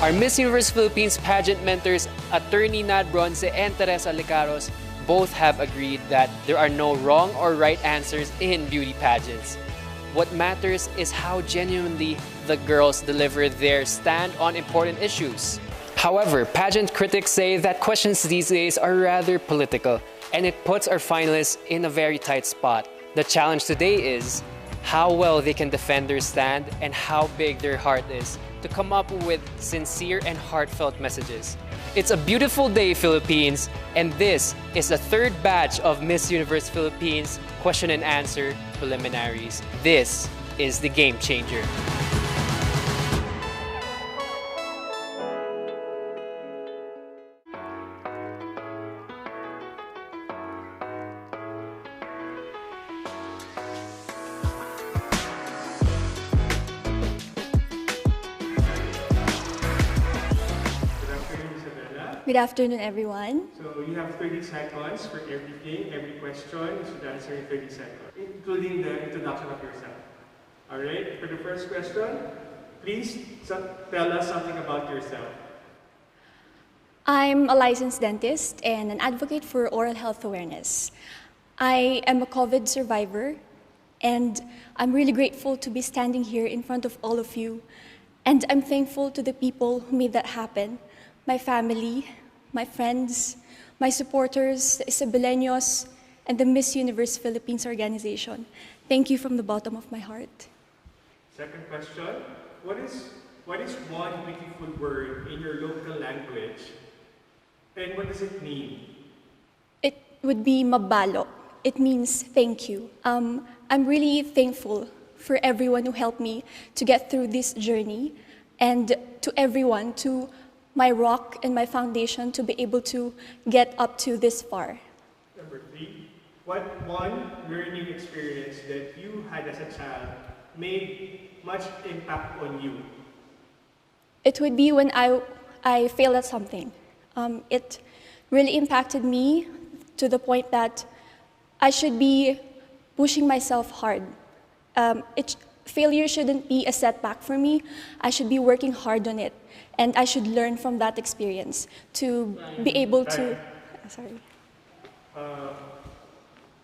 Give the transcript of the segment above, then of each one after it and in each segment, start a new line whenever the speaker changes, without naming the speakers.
Our Miss Universe Philippines pageant mentors, Attorney Nad Bronze and Teresa Licaros, both have agreed that there are no wrong or right answers in beauty pageants. What matters is how genuinely the girls deliver their stand on important issues. However, pageant critics say that questions these days are rather political, and it puts our finalists in a very tight spot. The challenge today is how well they can defend their stand and how big their heart is to come up with sincere and heartfelt messages. It's a beautiful day, Philippines, and this is the third batch of Miss Universe Philippines question and answer preliminaries. This is the game changer.
Good afternoon, everyone.
So you have 30 seconds for everything, every question. You should answer in 30 seconds, including the introduction of yourself. All right, for the first question, please tell us something about yourself.
I'm a licensed dentist and an advocate for oral health awareness. I am a COVID survivor, and I'm really grateful to be standing here in front of all of you. And I'm thankful to the people who made that happen. My family, my friends, my supporters, the Cebuanos, and the Miss Universe Philippines organization. Thank you from the bottom of my heart.
Second question, what is one beautiful word in your local language, and what does it mean?
It would be mabalo. It means thank you. I'm really thankful for everyone who helped me to get through this journey, and to everyone, to my rock and my foundation to be able to get up to this far.
Number 3, what one learning experience that you had as a child made much impact on you?
It would be when I failed at something. It really impacted me to the point that I should be pushing myself hard. Failure shouldn't be a setback for me. I should be working hard on it. And I should learn from that experience to be able to... Sorry.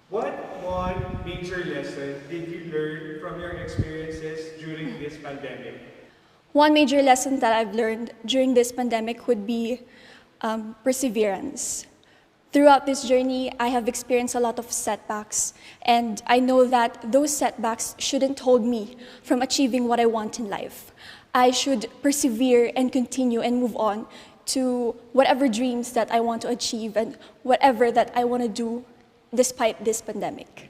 What one major lesson did you learn from your experiences during this pandemic?
One major lesson that I've learned during this pandemic would be perseverance. Throughout this journey, I have experienced a lot of setbacks, and I know that those setbacks shouldn't hold me from achieving what I want in life. I should persevere and continue and move on to whatever dreams that I want to achieve and whatever that I want to do despite this pandemic.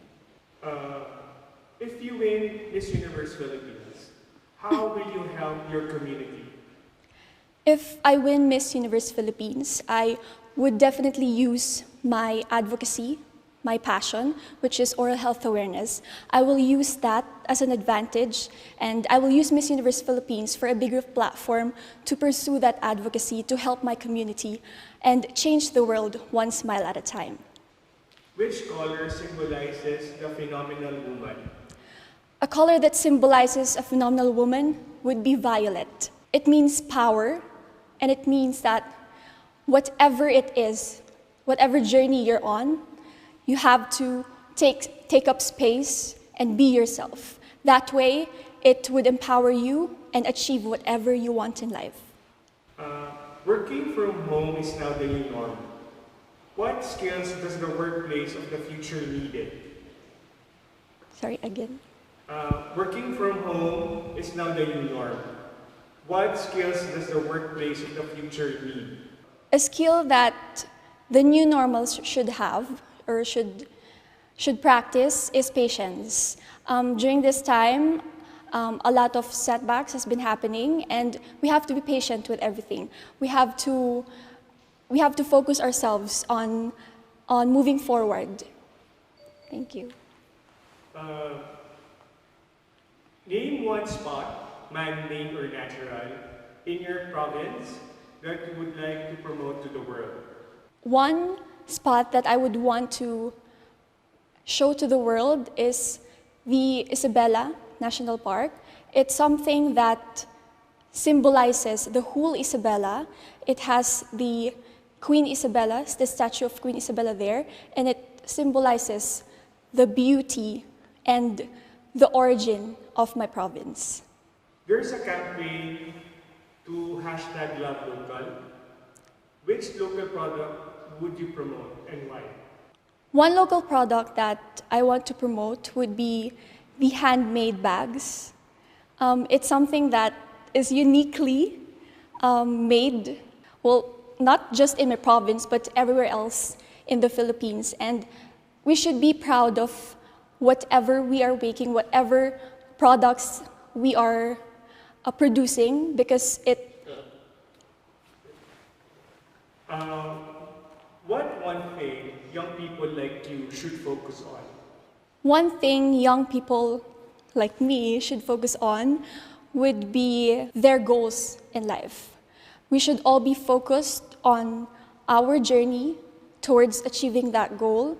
If you win Miss Universe Philippines, how will you help your community?
If I win Miss Universe Philippines, I would definitely use my advocacy, my passion, which is oral health awareness. I will use that as an advantage, and I will use Miss Universe Philippines for a bigger platform to pursue that advocacy to help my community and change the world one smile at a time.
Which color symbolizes the phenomenal woman?
A color that symbolizes a phenomenal woman would be violet. It means power, and it means that whatever it is, whatever journey you're on, you have to take up space and be yourself. That way, it would empower you and achieve whatever you want in life.
Working from home is now the new norm. What skills does the workplace of the future need?
Sorry, again?
Working from home is now the new norm. What skills does the workplace of the future need?
A skill that the new normals should have or should practice is patience. During this time, a lot of setbacks has been happening, and we have to be patient with everything. We have to focus ourselves on moving forward. Thank you.
Name one spot, man-made or natural, in your province that you would like to promote to the world.
One spot that I would want to show to the world is the Isabela National Park. It's something that symbolizes the whole Isabela. It has the Queen Isabella, the statue of Queen Isabella there, and it symbolizes the beauty and the origin of my province.
There's a campaign to hashtag Love Local. Which local product would you promote and why?
One local product that I want to promote would be the handmade bags. It's something that is uniquely made, well, not just in my province, but everywhere else in the Philippines. And we should be proud of whatever we are making, whatever products we are producing, because it...
What one thing young people like you should focus on?
One thing young people like me should focus on would be their goals in life. We should all be focused on our journey towards achieving that goal,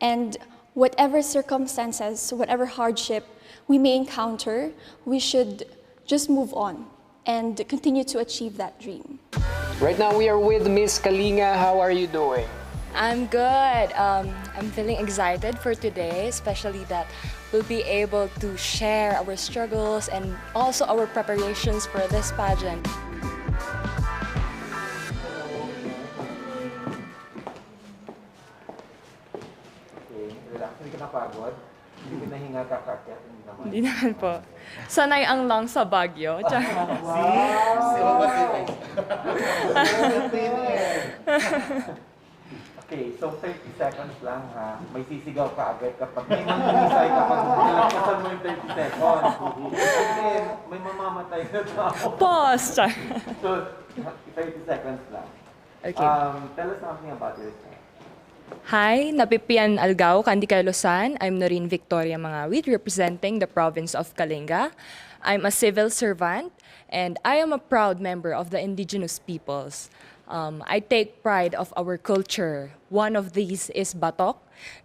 and whatever circumstances, whatever hardship we may encounter, we should just move on and continue to achieve that dream.
Right now we are with Miss Kalinga. How are you doing?
I'm good. I'm feeling excited for today, especially that we'll be able to share our struggles and also our preparations for this pageant.
Hindi ka napagod? Hindi ka nahinga kakakyat? Hindi naman.
Hindi naman po. Sanay ang lang sa Baguio.
Okay, so 30 seconds lang ha. May sisigaw ka agad kapag may mangingisay kapag nalagpasan mo yung 30 seconds. Kasi may mamamatay na tao.
Pause!
So, 30 seconds lang.
Okay.
Tell us something about yourself.
Hi, Napipian Algao, Candicay, Luzon. I'm Noreen Victoria Mangawit, representing the province of Kalinga. I'm a civil servant, and I am a proud member of the indigenous peoples. I take pride of our culture. One of these is batok,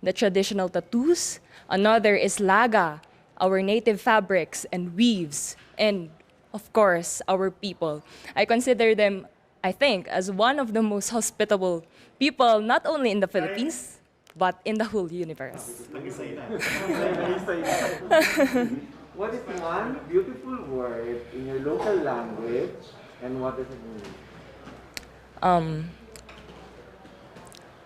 the traditional tattoos. Another is laga, our native fabrics and weaves. And of course, our people. I consider them, I think, as one of the most hospitable people, not only in the Philippines, but in the whole universe.
What is one beautiful word in your local language and what does it mean?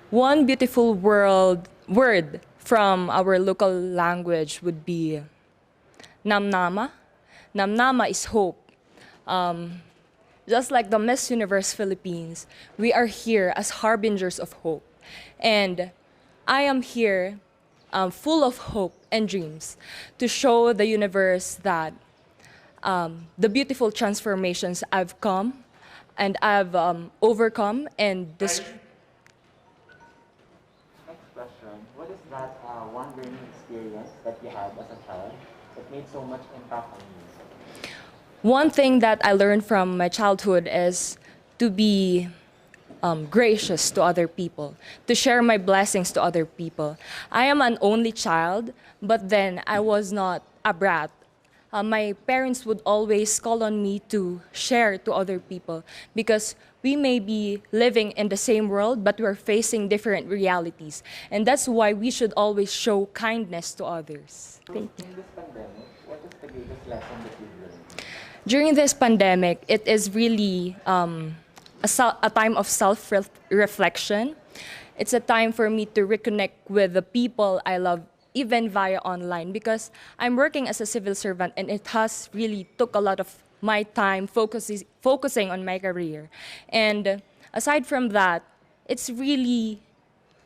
One beautiful word from our local language would be namnama. Namnama is hope. Just like the Miss Universe Philippines, we are here as harbingers of hope. And I am here full of hope and dreams to show the universe that the beautiful transformations I've come and I've overcome and
Next question. What is that one learning experience that you had as a child that made so much impact on you?
One thing that I learned from my childhood is to be gracious to other people, to share my blessings to other people. I am an only child, but then I was not a brat. My parents would always call on me to share to other people because we may be living in the same world, but we're facing different realities. And that's why we should always show kindness to others. Thank you.
In this pandemic, what is the greatest lesson that you've learned?
During this pandemic, it is really a time of self-reflection. It's a time for me to reconnect with the people I love, even via online, because I'm working as a civil servant and it has really took a lot of my time focusing on my career. And aside from that, it's really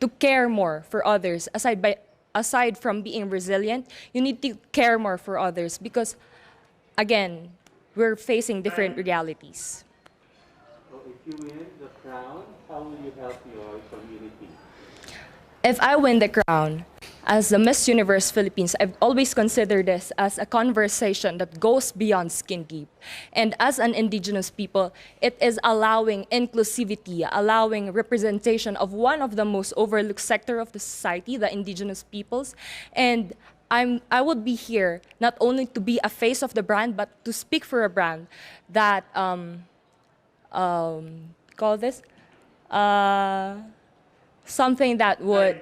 to care more for others. Aside from being resilient, you need to care more for others because, again, we're facing different realities.
So if you win the crown, how will you help your community?
If I win the crown, as the Miss Universe Philippines, I've always considered this as a conversation that goes beyond skin deep. And as an indigenous people, it is allowing inclusivity, allowing representation of one of the most overlooked sector of the society, the indigenous peoples. And I would be here not only to be a face of the brand, but to speak for a brand that call this something that would.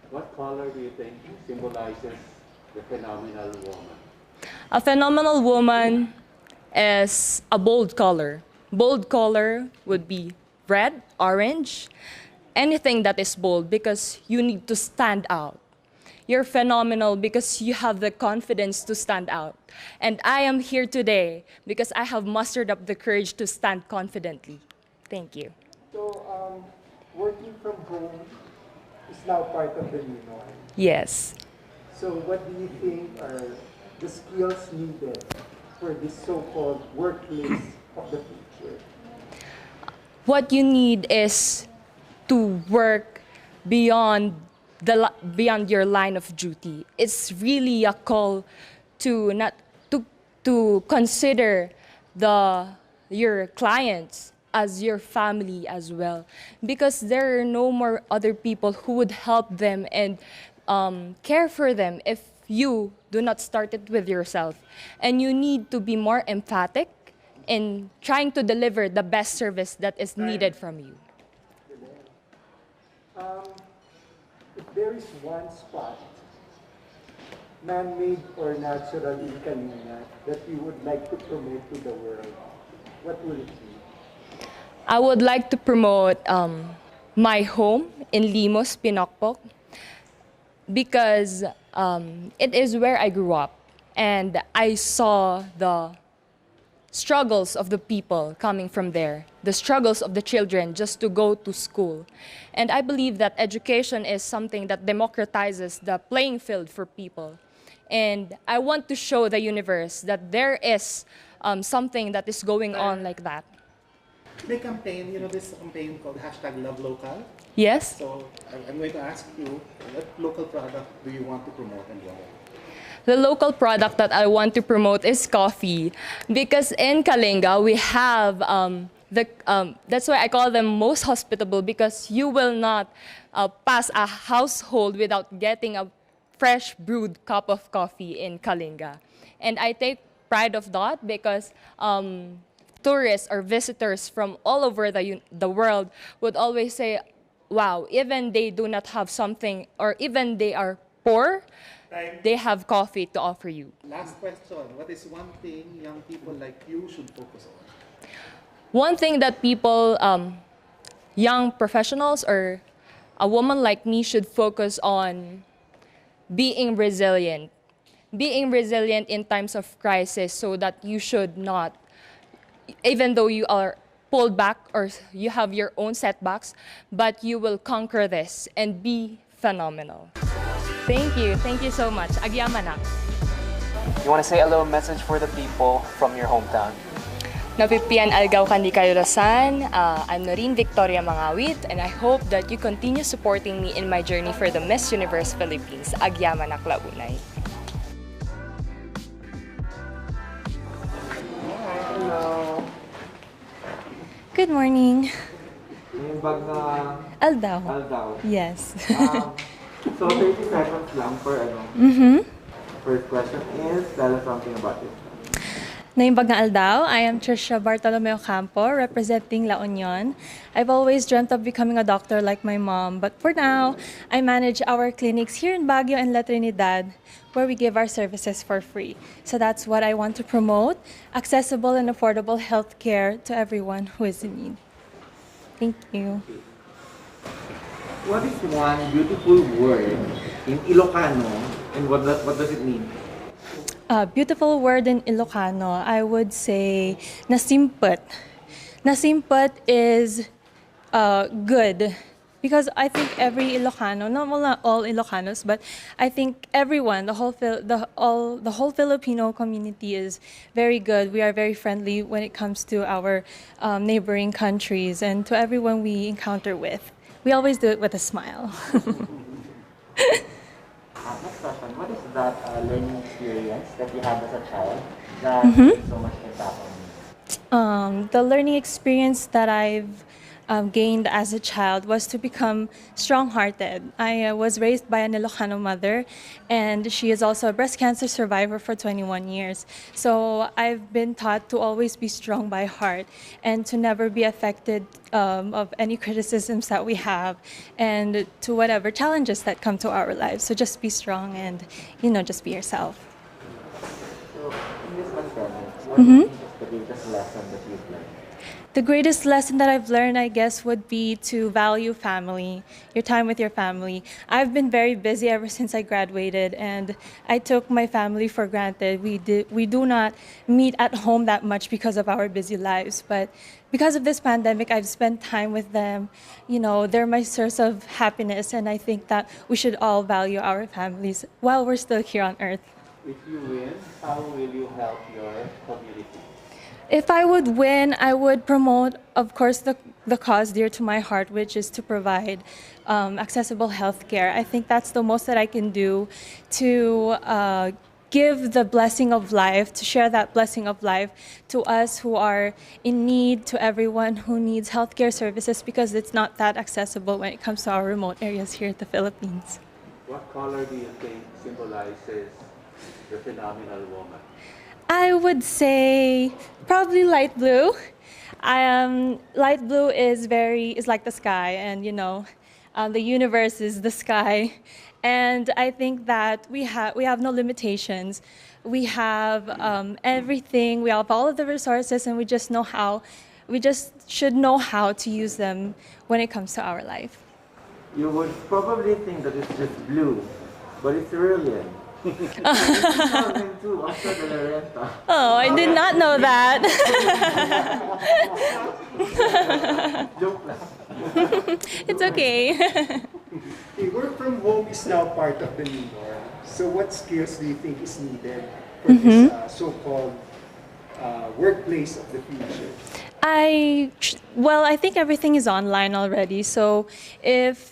What color do you think symbolizes the phenomenal woman?
A phenomenal woman is a bold color. Bold color would be red, orange, anything that is bold because you need to stand out. You're phenomenal because you have the confidence to stand out. And I am here today because I have mustered up the courage to stand confidently. Thank you.
So, working from home is now part of the new norm.
Yes.
So, what do you think are the skills needed for this so-called workplace of the future?
What you need is to work beyond beyond your line of duty. It's really a call to not to consider your clients as your family as well, because there are no more other people who would help them and care for them if you do not start it with yourself. And you need to be more emphatic in trying to deliver the best service that is needed from you.
If there is one spot, man-made or natural in Kalinga, that you would like to promote to the world, what will it be?
I would like to promote my home in Limos, Pinokpok, because it is where I grew up and I saw the struggles of the people coming from there, the struggles of the children just to go to school. And I believe that education is something that democratizes the playing field for people. And I want to show the universe that there is something that is going on like that.
May campaign, this campaign called #LoveLocal.
Yes?
So I'm going to ask you, what local product do you want to promote and why?
The local product that I want to promote is coffee, because in Kalinga we have that's why I call them most hospitable, because you will not pass a household without getting a fresh brewed cup of coffee in Kalinga. And I take pride of that because tourists or visitors from all over the world would always say, wow, even they do not have something, or even they are poor, they have coffee to offer you.
Last question, what is one thing young people like you should focus on?
One thing that people, young professionals or a woman like me should focus on being resilient. Being resilient in times of crisis, so that you should not, even though you are pulled back or you have your own setbacks, but you will conquer this and be phenomenal. Thank you. Thank you so much. Agyamanak.
You want to say a little message for the people from your hometown?
Napipian algaw kandi kayo rasan. I'm Noreen Victoria Mangawit, and I hope that you continue supporting me in my journey for the Miss Universe Philippines. Agyamanak Launay.
Hello.
Good morning.
Yung bag na
Aldaw.
Aldaw.
Yes.
So 30 seconds lang for First question is, tell us something about it.
Naimbag na Aldaw, I am Trisha Bartolomeo Campo, representing La Union. I've always dreamt of becoming a doctor like my mom, but for now, I manage our clinics here in Baguio and La Trinidad, where we give our services for free. So that's what I want to promote, accessible and affordable health care to everyone who is in need. Thank you.
What is one beautiful word in Ilocano, and what does it mean?
Beautiful word in Ilocano, I would say nasimput. Nasimput is good, because I think every Ilocano, not all Ilocanos, but I think everyone, the whole Filipino community is very good. We are very friendly when it comes to our neighboring countries and to everyone we encounter with. We always do it with a smile.
Next question, what is that learning experience that you had as a child that made so much impact on you?
The learning experience that I've
gained as a child was to become strong-hearted. I was raised by an Ilocano mother, and she is also a breast cancer survivor for 21 years. So I've been taught to always be strong by heart and to never be affected of any criticisms that we have and to whatever challenges that come to our lives. So just be strong and, just be yourself.
So, in this pandemic, what do you think is the biggest lesson that you've learned?
The greatest lesson that I've learned, I guess, would be to value family, your time with your family. I've been very busy ever since I graduated, and I took my family for granted. We do not meet at home that much because of our busy lives, but because of this pandemic, I've spent time with them. They're my source of happiness, and I think that we should all value our families while we're still here on Earth.
If you win, how will you help your community?
If I would win, I would promote, of course, the cause dear to my heart, which is to provide accessible health care. I think that's the most that I can do to give the blessing of life, to share that blessing of life to us who are in need, to everyone who needs healthcare services, because it's not that accessible when it comes to our remote areas here in the Philippines.
What color do you think symbolizes the phenomenal woman?
I would say probably light blue. Light blue is like the sky, and the universe is the sky, and I think that we have no limitations. We have everything. We have all of the resources, and we just should know how to use them when it comes to our life.
You would probably think that it's just blue, but it's brilliant.
Oh, I did not know that. It's okay.
Okay, work from home is now part of the new norm. So what skills do you think is needed for this so-called workplace of the future?
I think everything is online already. So if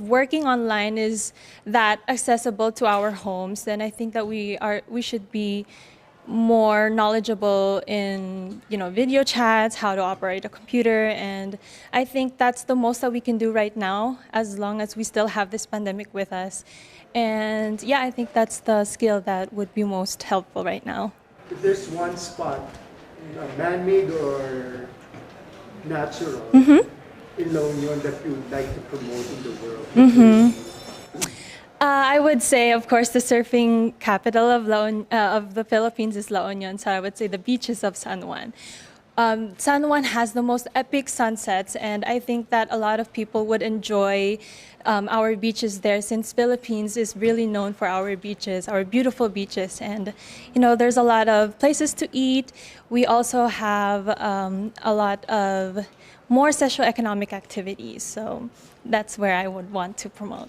working online is that accessible to our homes, then I think that we should be more knowledgeable in video chats, how to operate a computer, and I think that's the most that we can do right now as long as we still have this pandemic with us. And yeah, I think that's the skill that would be most helpful right now.
If there's one spot, man-made or natural, in La Union that you would like to promote in the world?
I would say, of course, the surfing capital of the Philippines is La Union, so I would say the beaches of San Juan. San Juan has the most epic sunsets, and I think that a lot of people would enjoy our beaches there, since Philippines is really known for our beaches, our beautiful beaches, and there's a lot of places to eat. We also have a lot of more socio-economic activities, so that's where I would want to promote.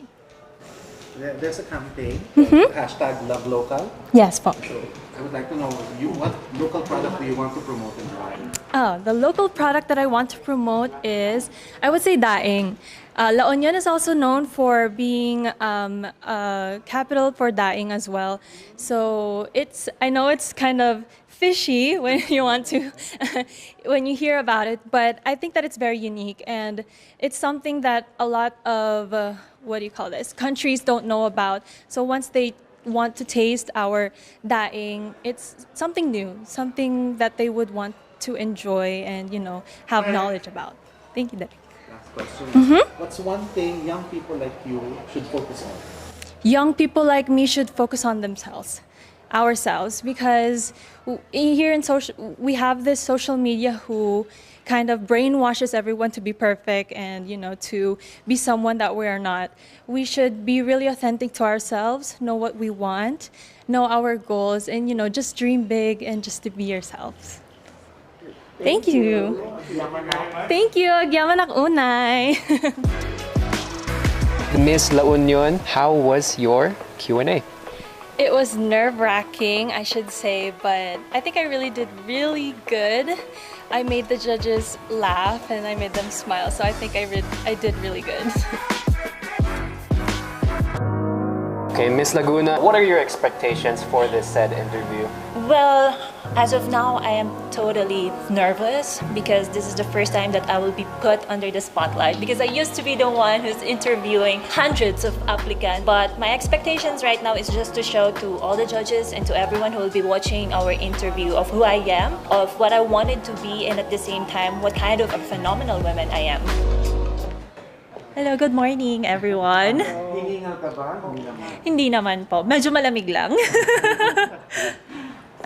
There's a campaign, hashtag Love Local.
Yes, po.
So I would like to know, what local product do you want to promote and why?
The local product that I want to promote is, I would say, daing. La Union is also known for being a capital for daing as well. So I know it's kind of fishy when you want to, when you hear about it, but I think that it's very unique, and it's something that a lot of, countries don't know about. So once they want to taste our daing, it's something new, something that they would want to enjoy and, have knowledge about. Thank you, Derek.
Last question. What's one thing young people like you should focus on?
Young people like me should focus on ourselves, because here we have this social media who kind of brainwashes everyone to be perfect and to be someone that we are not. We should be really authentic to ourselves, know what we want, know our goals, and just dream big and just to be yourselves. Thank you. Thank you. Agyaman ak unay.
Miss La Union, how was your Q&A?
It was nerve-wracking, I should say, but I think I really did really good. I made the judges laugh and I made them smile, so I think I did really good.
Okay, Miss Laguna, what are your expectations for this said interview?
Well, as of now, I am totally nervous because this is the first time that I will be put under the spotlight because I used to be the one who's interviewing hundreds of applicants. But my expectations right now is just to show to all the judges and to everyone who will be watching our interview of who I am, of what I wanted to be, and at the same time, what kind of a phenomenal woman I am.
Hello, good morning everyone.
Hihingal ka ba? Hindi naman.
Hindi naman po. Medyo malamig lang.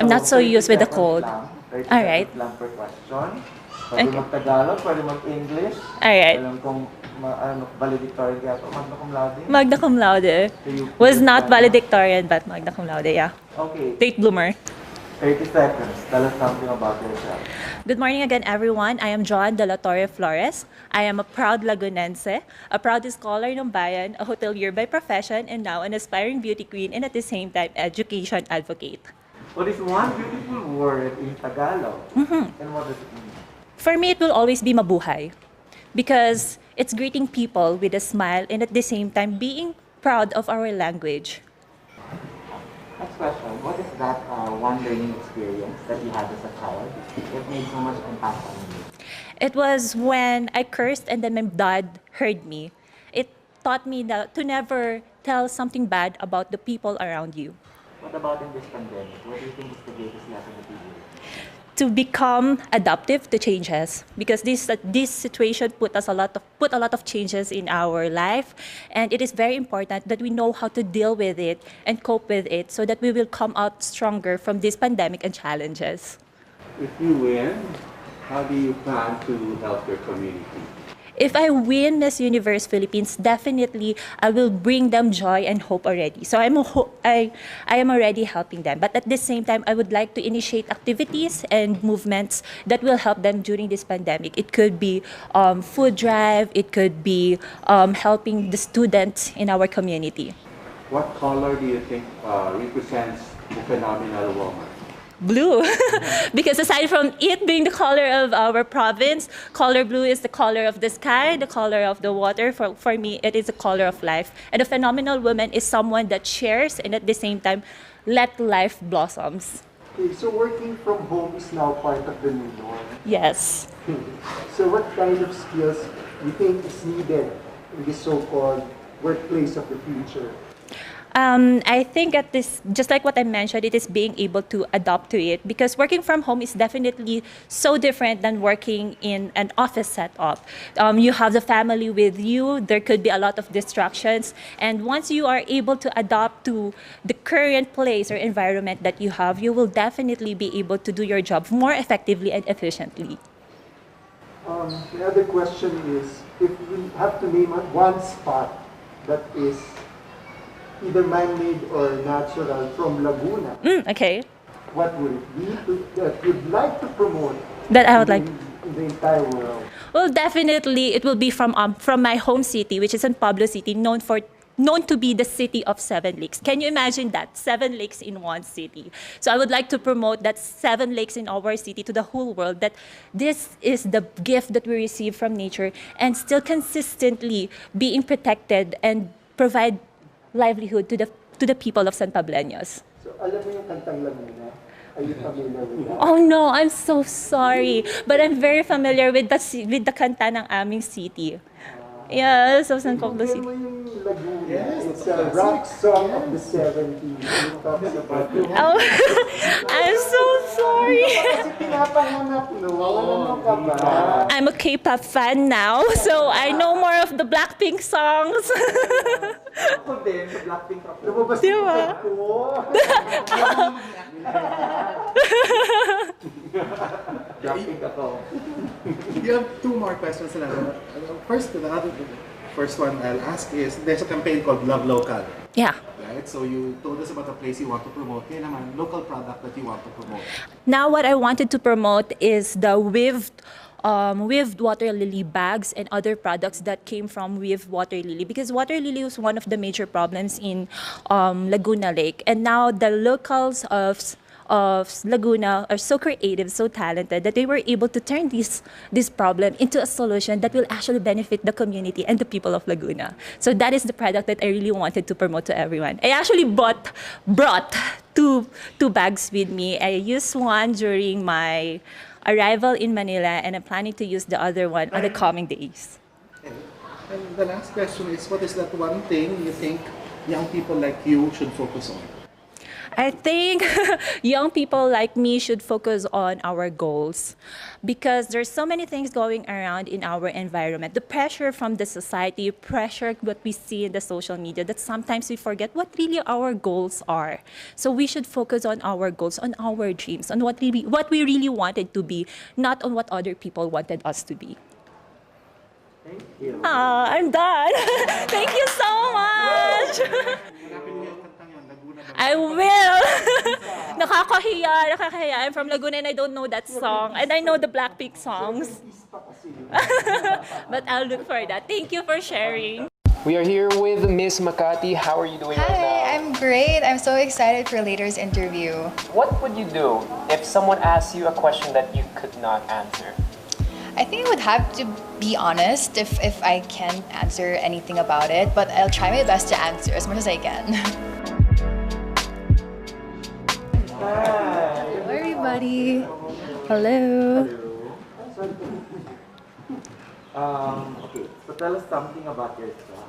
I'm not so used with the cold. Alright.
Lang per question. Pwede mag-Tagalog, pwede mag-English.
Alright.
Alam kong valedictorian kaya ito. Magna cum laude.
Magna cum laude. Was not valedictorian, but magna cum laude, yeah.
Okay.
Late bloomer.
30 seconds. Tell us something about yourself.
Good morning again, everyone. I am John De La Torre Flores. I am a proud Lagunense, a proud scholar ng bayan, a hotelier by profession, and now an aspiring beauty queen and at the same time, education advocate.
What is one beautiful word in Tagalog? And what does it mean?
For me, it will always be mabuhay because it's greeting people with a smile and at the same time being proud of our language.
Next question. What is that one learning experience that you had as a child that made so much impact on you?
It was when I cursed and then my dad heard me. It taught me that to never tell something bad about the people around you.
What about in this pandemic? What do you think is the greatest lesson that you learned?
To become adaptive to changes because this situation put a lot of changes in our life, and it is very important that we know how to deal with it and cope with it so that we will come out stronger from this pandemic and challenges.
If you win, how do you plan to help your community?
If I win Miss Universe Philippines, definitely I will bring them joy and hope already. So I am already helping them. But at the same time, I would like to initiate activities and movements that will help them during this pandemic. It could be food drive. It could be helping the students in our community.
What color do you think represents the phenomenal woman?
Blue. Because aside from it being the color of our province, color blue is the color of the sky, the color of the water. For me, it is the color of life. And a phenomenal woman is someone that shares and at the same time, let life blossoms.
Okay, so working from home is now part of the new norm.
Yes.
So what kind of skills do you think is needed in this so-called workplace of the future?
I think at this, just like what I mentioned, it is being able to adapt to it because working from home is definitely so different than working in an office setup. You have the family with you, there could be a lot of distractions, and once you are able to adapt to the current place or environment that you have, you will definitely be able to do your job more effectively and efficiently.
The other question is, if you have to name one spot that is either man-made or natural from Laguna,
Okay.
what would it be that you'd like to promote
That I would like.
in the entire world?
Well, definitely it will be from my home city, which is San Pablo City, known to be the city of 7 lakes. Can you imagine that? 7 lakes in one city. So I would like to promote that 7 lakes in our city to the whole world, that this is the gift that we receive from nature and still consistently being protected and provide livelihood to the people of San Pableños.
So alam mo yung kantang Laguna? Are you familiar with that?
Oh no, I'm so sorry. But I'm very familiar with the kanta ng aming city. Yeah, so San Pablo City.
Mo yung Laguna. It's a rock song of the 70s. It talks about
Oh, I'm so sorry.
Kasi pinapanganap, no? Ano ka ba?
I'm a K-pop fan now, so I know more of the Blackpink songs.
Ako din, sa Blackpink ako.
Lumabas
Di
yung
ba?
kanta ko.
Blackpink ako.
You have two more questions. First one I'll ask is, there's a campaign called Love Local.
Yeah.
Right? So you told us about a place you want to promote. Kaya naman, local product that you want to promote.
Now what I wanted to promote is the weaved water lily bags and other products that came from weaved water lily, because water lily was one of the major problems in Laguna Lake, and now the locals of
of Laguna are so creative, so talented that they were able to turn this problem into a solution that will actually benefit the community and the people of Laguna. So that is the product that I really wanted to promote to everyone. I actually brought two bags with me. I used one during my arrival in Manila, and I'm planning to use the other one on the coming days.
Okay. And the last question is, what is that one thing you think young people like you should focus on?
I think young people like me should focus on our goals because there's so many things going around in our environment. The pressure from the society, pressure what we see in the social media, that sometimes we forget what really our goals are. So we should focus on our goals, on our dreams, on what we really wanted to be, not on what other people wanted us to be.
Thank you.
I'm done. Thank you so much. I will. Nakakahiya. I'm from Laguna and I don't know that song. And I know the Blackpink songs. But I'll look for that. Thank you for sharing.
We are here with Miss Makati. How are you doing right now?
Hi, I'm great. I'm so excited for later's interview.
What would you do if someone asked you a question that you could not answer?
I think I would have to be honest if I can't answer anything about it, but I'll try my best to answer as much as I can.
Hi.
Hello, everybody. Hello.
Okay, so tell us something about yourself.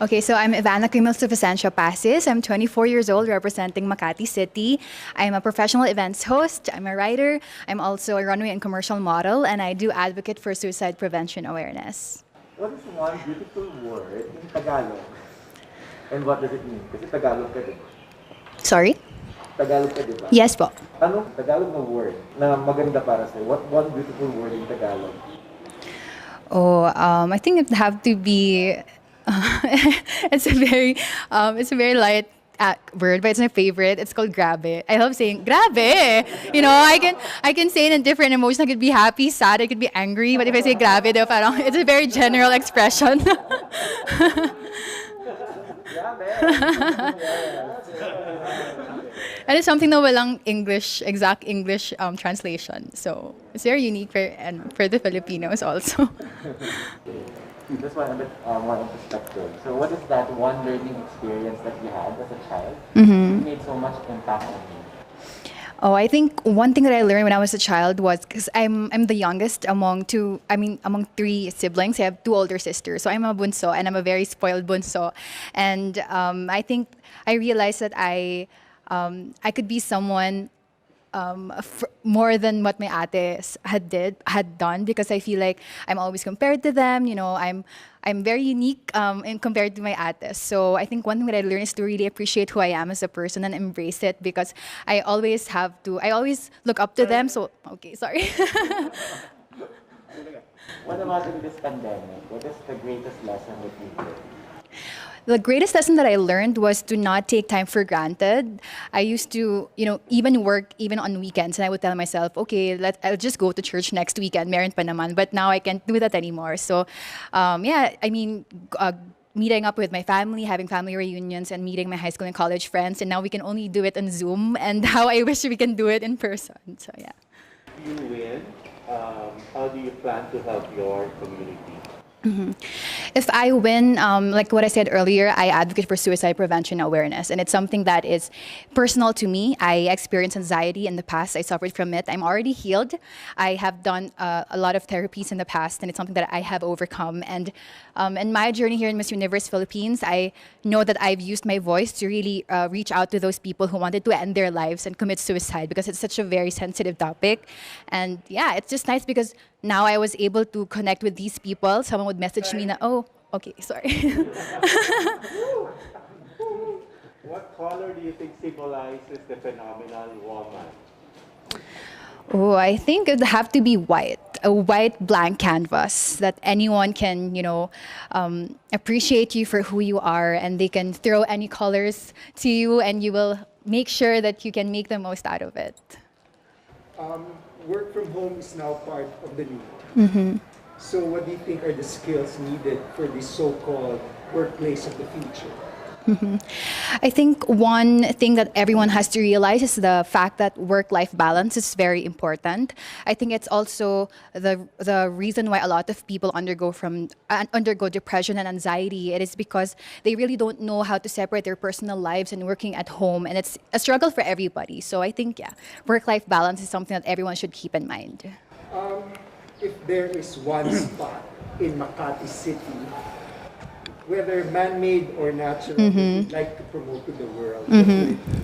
Okay, so I'm Ivana Crimil Suficiencia Pasis. I'm 24 years old, representing Makati City. I'm a professional events host. I'm a writer. I'm also a runway and commercial model, and I do advocate for suicide prevention awareness.
What is one beautiful word in Tagalog? And what does it mean? Kasi Tagalog ka, di ba?
Sorry?
Tagalog ka, di ba?
Yes po.
Anong Tagalog na word na maganda para sa'yo? What one beautiful word in Tagalog?
Oh, I think it would have to be. It's a very light word, but it's my favorite. It's called grabe. I love saying grabe. You know, I can say it in different emotions. I could be happy, sad, I could be angry. But if I say grabe, parang it's a very general expression. And it's something na walang exact English translation. So it's very unique for the Filipinos also.
Just want a bit more in perspective. So what is that one learning experience that you had as a child
Mm-hmm.
that made so much impact on you?
Oh, I think one thing that I learned when I was a child was because I'm the youngest among three siblings. I have two older sisters, so I'm a bunso and I'm a very spoiled bunso. And I think I realized that I could be someone more than what my ates had done because I feel like I'm always compared to them. You know, I'm very unique in compared to my ates. So I think one thing that I learned is to really appreciate who I am as a person and embrace it because I always look up to them. So okay, sorry.
What about in this pandemic? What is the greatest lesson that you learned?
The greatest lesson that I learned was to not take time for granted. I used to, even work even on weekends, and I would tell myself, okay, I'll just go to church next weekend, meron pa naman. But now I can't do that anymore. So, meeting up with my family, having family reunions, and meeting my high school and college friends, and now we can only do it on Zoom. And how I wish we can do it in person. So yeah.
You win. How do you plan to help your community?
Mm-hmm. If I win, like what I said earlier, I advocate for suicide prevention awareness. And it's something that is personal to me. I experienced anxiety in the past. I suffered from it. I'm already healed. I have done a lot of therapies in the past, and it's something that I have overcome. And in my journey here in Miss Universe Philippines, I know that I've used my voice to really reach out to those people who wanted to end their lives and commit suicide because it's such a very sensitive topic. And yeah, it's just nice because now I was able to connect with these people. Someone would message me na, oh, okay, sorry.
What color do you think symbolizes the phenomenal woman?
Oh, I think it would have to be white, a white blank canvas that anyone can, appreciate you for who you are, and they can throw any colors to you, and you will make sure that you can make the most out of it.
Work from home is now part of the new.
Mm-hmm.
So what do you think are the skills needed for this so-called workplace of the future?
I think one thing that everyone has to realize is the fact that work-life balance is very important. I think it's also the reason why a lot of people undergo depression and anxiety. It is because they really don't know how to separate their personal lives and working at home, and it's a struggle for everybody. So I think work-life balance is something that everyone should keep in mind.
If there is one spot in Makati City, whether man-made or natural, you'd like to promote to the world, what would it be?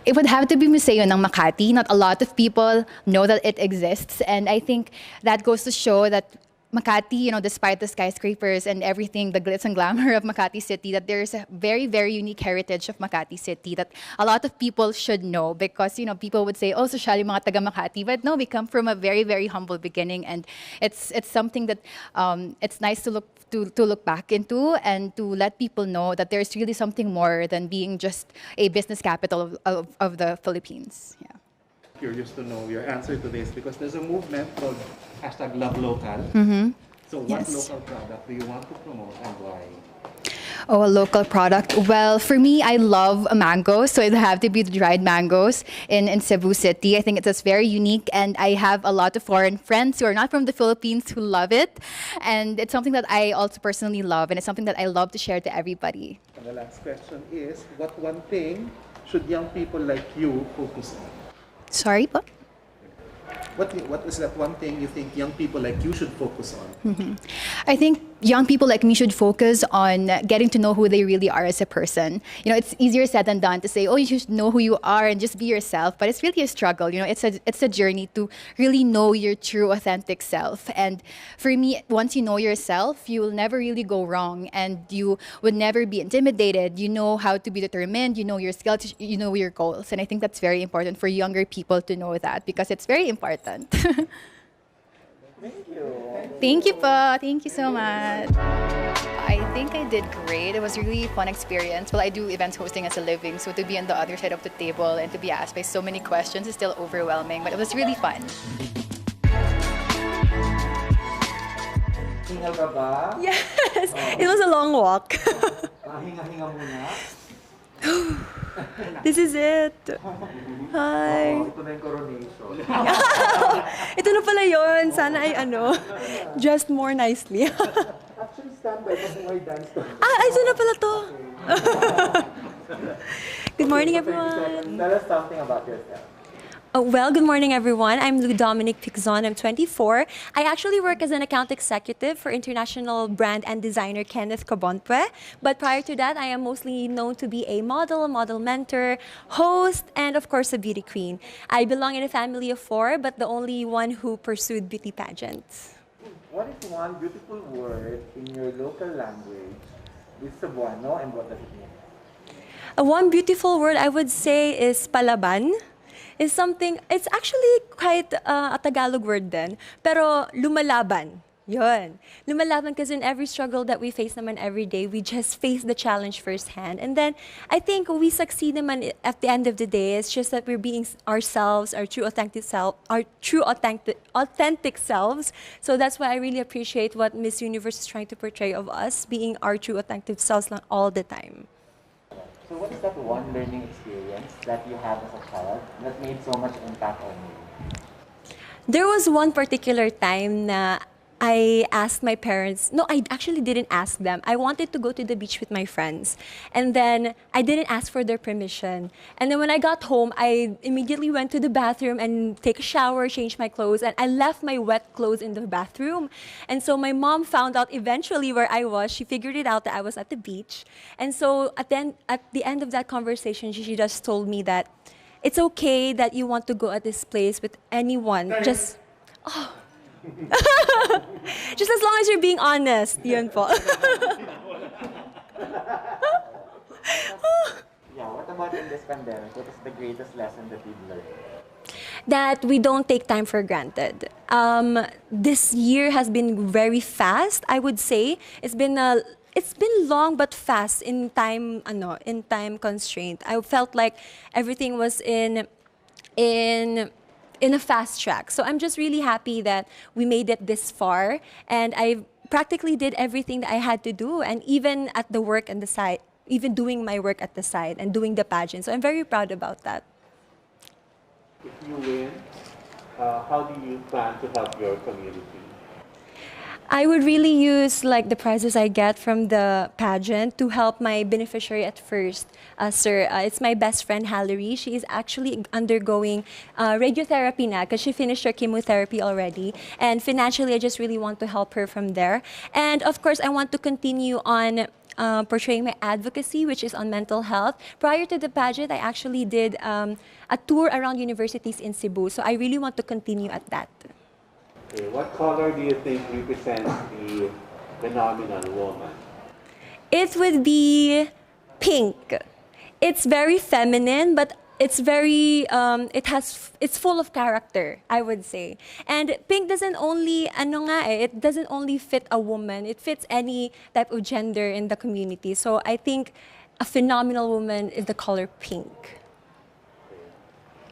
It would have to be Museo ng Makati. Not a lot of people know that it exists, and I think that goes to show that Makati, despite the skyscrapers and everything, the glitz and glamour of Makati City, that there's a very, very unique heritage of Makati City that a lot of people should know because, people would say, oh, social mga taga Makati. But no, we come from a very, very humble beginning, and it's something that it's nice to look back into and to let people know that there's really something more than being just a business capital of the Philippines. Yeah.
Curious to know your answer to this because there's a movement called #LoveLocal. So what
Yes.
local product do you want to promote and why?
Oh, a local product. Well, for me, I love mangoes, so it'll have to be the dried mangoes in Cebu City. I think it's very unique, and I have a lot of foreign friends who are not from the Philippines who love it, and it's something that I also personally love, and it's something that I love to share to everybody.
And the last question is, what one thing should young people like you focus on?
Sorry, po?
What is that one thing you think young people like you should focus on?
I think young people like me should focus on getting to know who they really are as a person. It's easier said than done to say, oh, you should know who you are and just be yourself. But it's really a struggle. It's a journey to really know your true, authentic self. And for me, once you know yourself, you will never really go wrong, and you would never be intimidated. You know how to be determined. You know your skills. You know your goals. And I think that's very important for younger people to know that because it's very important.
Thank you.
Thank you po. Thank you so much. I think I did great. It was a really fun experience. Well, I do events hosting as a living, so to be on the other side of the table and to be asked by so many questions is still overwhelming, but it was really fun.
Hingal ka ba?
Yes, it was a long walk.
Hinga-hinga muna.
This is it. Hi.
Ito na yung coronation.
Ito na pala yun. Sana ay dressed more nicely.
Actually, stand by kasi may dance to.
Ito na pala to. Good morning, everyone.
Tell us something about yourself.
Well, good morning, everyone. I'm Dominic Pixon. I'm 24. I actually work as an account executive for international brand and designer Kenneth Cabonpue. But prior to that, I am mostly known to be a model mentor, host, and of course, a beauty queen. I belong in a family of 4, but the only one who pursued beauty pageants.
What is one beautiful word in your local language with Cebuano and what does it mean?
One beautiful word I would say is palaban. Is something, it's actually quite a Tagalog word din, pero lumalaban. Yun. Lumalaban because in every struggle that we face naman every day, we just face the challenge firsthand. And then I think we succeed naman at the end of the day. It's just that we're being ourselves, our true authentic selves. So that's why I really appreciate what Miss Universe is trying to portray of us, being our true authentic selves lang all the time.
So what is that one learning experience that you had as a child that made so much impact on you?
There was one particular time na I asked my parents, no, I actually didn't ask them. I wanted to go to the beach with my friends. And then I didn't ask for their permission. And then when I got home, I immediately went to the bathroom and take a shower, change my clothes, and I left my wet clothes in the bathroom. And so my mom found out eventually where I was. She figured it out that I was at the beach. And so at the end of that conversation, she just told me that it's okay that you want to go at this place with anyone. Just just as long as you're being honest. Yun po.
Yeah, what about in this pandemic? What is the greatest lesson that you've learned?
That we don't take time for granted. This year has been very fast, I would say. It's been long but fast in time constraint. I felt like everything was in a fast track. So I'm just really happy that we made it this far, and I practically did everything that I had to do, and even at the work and the site,
even doing my work at the side and doing the pageant. So I'm very proud about that.
If you win, how do you plan to help your community?
I would really use like the prizes I get from the pageant to help my beneficiary at first, sir. It's my best friend, Hallery. She is actually undergoing radiotherapy now because she finished her chemotherapy already. And financially, I just really want to help her from there. And of course, I want to continue on portraying my advocacy, which is on mental health. Prior to the pageant, I actually did a tour around universities in Cebu. So I really want to continue at that.
Okay, what color do you think represents the phenomenal woman?
It would be pink. It's very feminine, but it's very it's full of character, I would say. And pink doesn't only it doesn't only fit a woman. It fits any type of gender in the community. So I think a phenomenal woman is the color pink.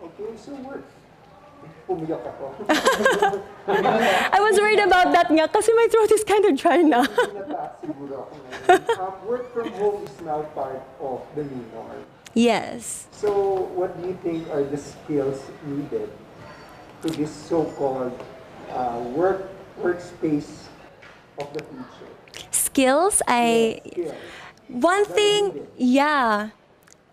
Okay, so what? Pumiyak ako.
I was worried about that nga kasi my throat is kind of dry na.
Siguro ako ngayon. Work from home is now part of the new norm.
Yes.
So what do you think are the skills needed to this so-called workspace of the future?
Skills, one thing, yeah.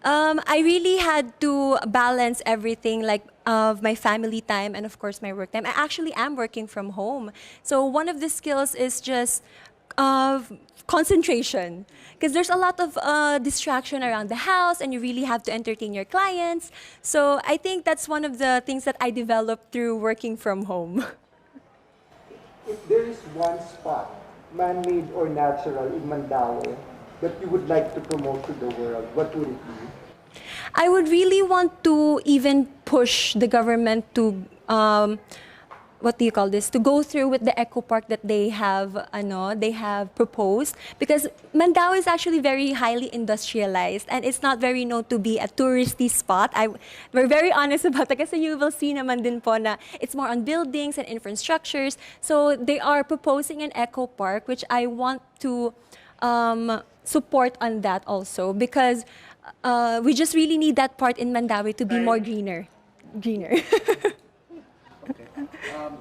I really had to balance everything, like of my family time and of course my work time. I actually am working from home. So one of the skills is just concentration, because there's a lot of distraction around the house and you really have to entertain your clients. So I think that's one of the things that I developed through working from home.
If there is one spot, man-made or natural, in Mandaue that you would like to promote to the world, what would it be?
I would really want to even push the government to, to go through with the eco park that they have proposed, because Mandaue is actually very highly industrialized and it's not very known to be a touristy spot. We're very honest about that kasi you will see naman din po na it's more on buildings and infrastructures. So they are proposing an eco park, which I want to support on that also, because we just really need that part in Mandaue to be more greener.
Okay.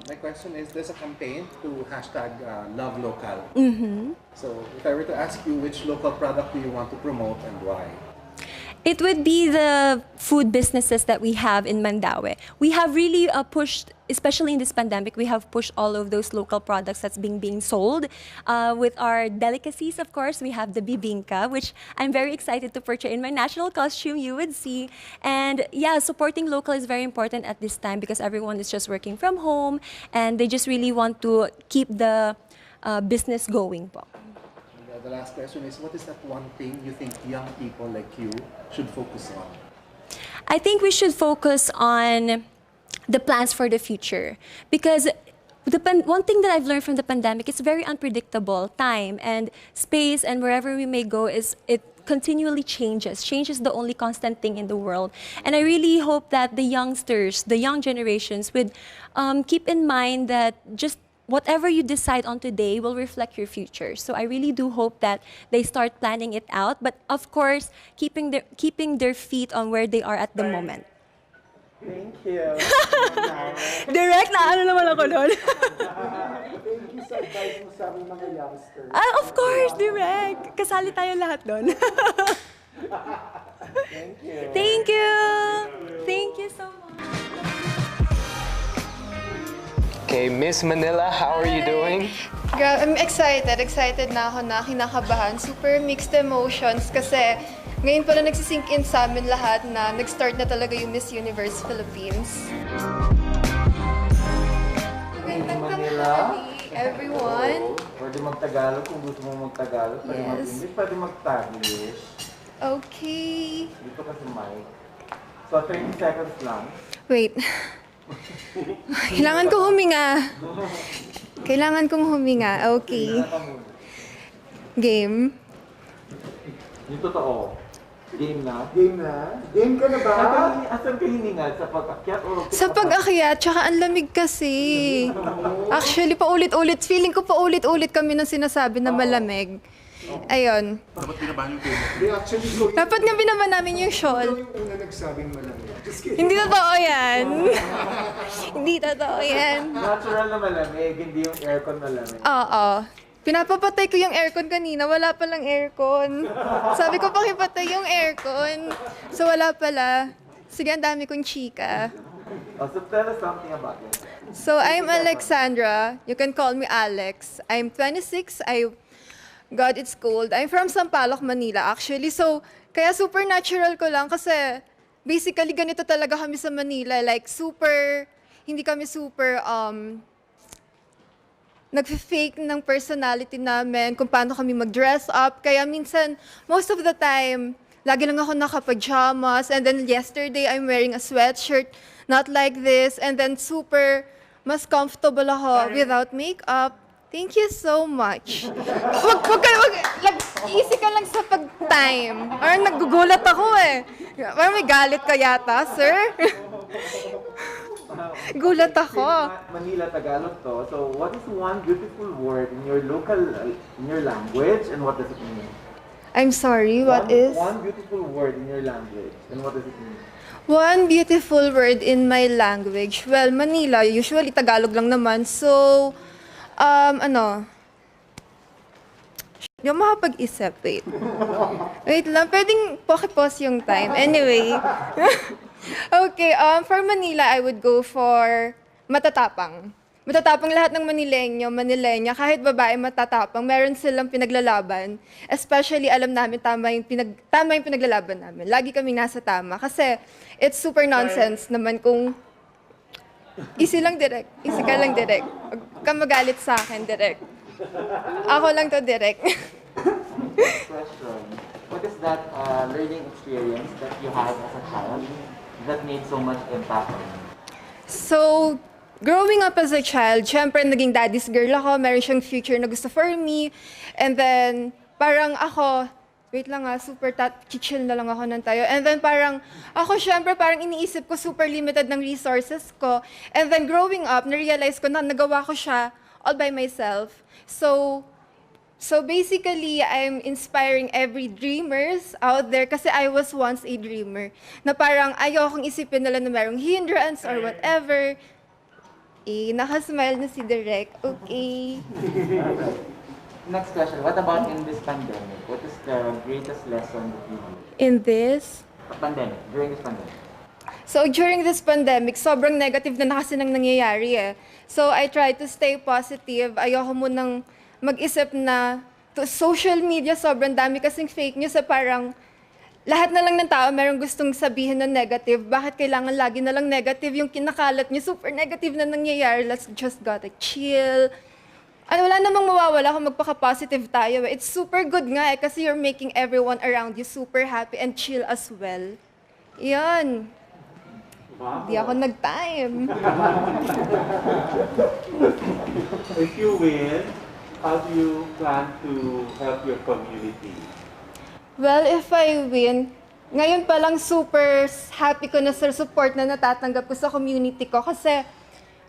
My question is, there's a campaign to hashtag Love Local.
Mm-hmm.
So if I were to ask you, which local product do you want to promote and why?
It would be the food businesses that we have in Mandaue. We have really pushed, especially in this pandemic, we have pushed all of those local products that's being sold. With our delicacies, of course, we have the bibingka, which I'm very excited to portray in my national costume, you would see. And yeah, supporting local is very important at this time because everyone is just working from home and they just really want to keep the business going po.
The last question is, what is that one thing you think young people like you should focus on?
I think we should focus on the plans for the future, because one thing that I've learned from the pandemic, it's very unpredictable. Time and space and wherever we may go, it continually changes. Change is the only constant thing in the world. And I really hope that the youngsters, the young generations would keep in mind that just whatever you decide on today will reflect your future. So I really do hope that they start planning it out, but of course, keeping their feet on where they are at the moment.
Thank you.
Direct na ano naman ako doon.
Thank you sa advice mo sa aming mga youngsters.
Of course, direct. Kasali tayo lahat doon.
Thank you.
Thank you. Thank you so much.
Okay, Miss Manila, how are you doing?
I'm excited. Excited na ako na kinakabahan. Super mixed emotions kasi ngayon pala nagsisink in sa amin lahat na nag-start na talaga yung Miss Universe Philippines. Magandang tanghali, everyone.
Pwede mag-Tagalog kung gusto mo mag-Tagalog. Pwede mag-English, pwede mag-Taglish.
Okay.
Dito kasi mic. So, 30 seconds lang.
Wait. Kailangan kong huminga. Kailangan kong huminga. Okay. Game.
Yung totoo. Game na?
Game na? Game ka na ba?
Asan ka hiningal? Sa pag-akyat o?
Sa pag-akyat, tsaka ang lamig kasi. Actually, paulit-ulit. Feeling ko paulit-ulit kami nang sinasabi na malamig. Ayun.
Dapat binabahan yung table.
They actually go yung,
Dapat nga binaban namin yung shawl.
yung una nagsabing malamig. Just kidding.
Hindi totoo yan. Hindi totoo yan.
Natural na malamig, hindi yung aircon malamig.
Oo. Pinapapatay ko yung aircon kanina, wala palang aircon. Sabi ko pakipatay yung aircon. So wala pala. Sige, ang dami kong chika.
So tell us something about yourself.
So I'm Alexandra. You can call me Alex. I'm 26. God, it's cold. I'm from Sampaloc, Manila actually. So kaya super natural ko lang kasi basically ganito talaga kami sa Manila. Like super, hindi kami super nag-fake ng personality namin, kung paano kami mag-dress up. Kaya minsan, most of the time, lagi lang ako naka-pajamas. And then yesterday, I'm wearing a sweatshirt, not like this. And then super, mas comfortable ako without makeup. Thank you so much. Easy ka lang sa pag-time. Parang nagugulat ako eh. Parang may galit ka yata, sir. Gulat ako.
Manila Tagalog to. So what is one beautiful word in your language and what does it mean?
I'm sorry, what is?
One beautiful word in your language and what does it mean?
One beautiful word in my language. Well, Manila, usually Tagalog lang naman. So, hindi ako makapag-isip. Wait lang, pwedeng pause yung time. Anyway. Okay, for Manila, I would go for matatapang. Matatapang lahat ng Manilenya, kahit babae matatapang, meron silang pinaglalaban. Especially, alam namin tama yung pinaglalaban namin. Lagi kaming nasa tama. Kasi, it's super nonsense naman kung easy lang direct. Easy ka lang direct. Huwag ka magalit sa akin direct. Ako lang to direct.
Question. What is that learning experience that you had as a child that made so much impact on you?
So, growing up as a child, syempre naging daddy's girl ako, meron siyang future na gusto for me. And then, parang ako, wait lang super chill na lang ako ng tayo. And then parang, ako syempre parang iniisip ko super limited ng resources ko. And then growing up, na-realize ko na nagawa ko siya all by myself. So basically, I'm inspiring every dreamers out there kasi I was once a dreamer. Na parang ayokong isipin nila na merong hindrance or whatever. Nakasmile na si Direk. Okay.
Next question. What about in this pandemic? What is the greatest lesson that you learned?
In this?
During this pandemic.
So during this pandemic, sobrang negative na kasi nang nangyayari eh. So I try to stay positive. Ayoko munang mag-isip na social media, sobrang dami kasing fake news sa parang lahat na lang ng tao merong gustong sabihin na negative. Bakit kailangan lagi na lang negative yung kinakalat niyo? Super negative na nangyayari. Let's just gotta chill. Wala namang mawawala kung magpaka-positive tayo. It's super good nga kasi you're making everyone around you super happy and chill as well. Yan. Di ako nag-time.
If you win, how do you plan to help your community?
Well, if I win, ngayon pa lang super happy ko na sa support na natatanggap ko sa community ko kasi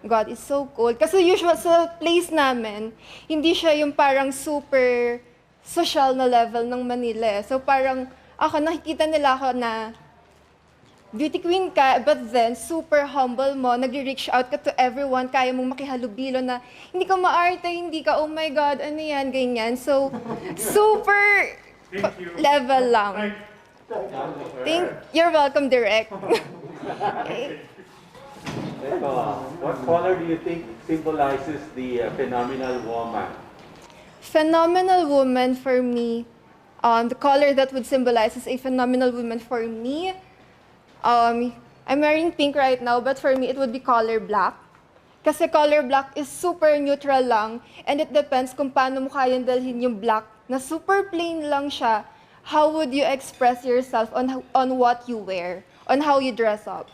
God, it's so cold. Kasi usual sa place namin, hindi siya yung parang super social na level ng Manila. So parang ako, nakikita nila ako na beauty queen ka, but then super humble mo, nag-reach out ka to everyone, kaya mong makihalubilo na hindi ka maarte, hindi ka, oh my God, ano yan, ganyan. So, super level lang. You're welcome, Direk.
What color do you think symbolizes the phenomenal woman?
Phenomenal woman for me, the color that would symbolize is a phenomenal woman for me. I'm wearing pink right now, but for me, it would be color black. Kasi color black is super neutral lang, and it depends kung paano mo kayang dalhin yung black, na super plain lang siya. How would you express yourself on what you wear, on how you dress up?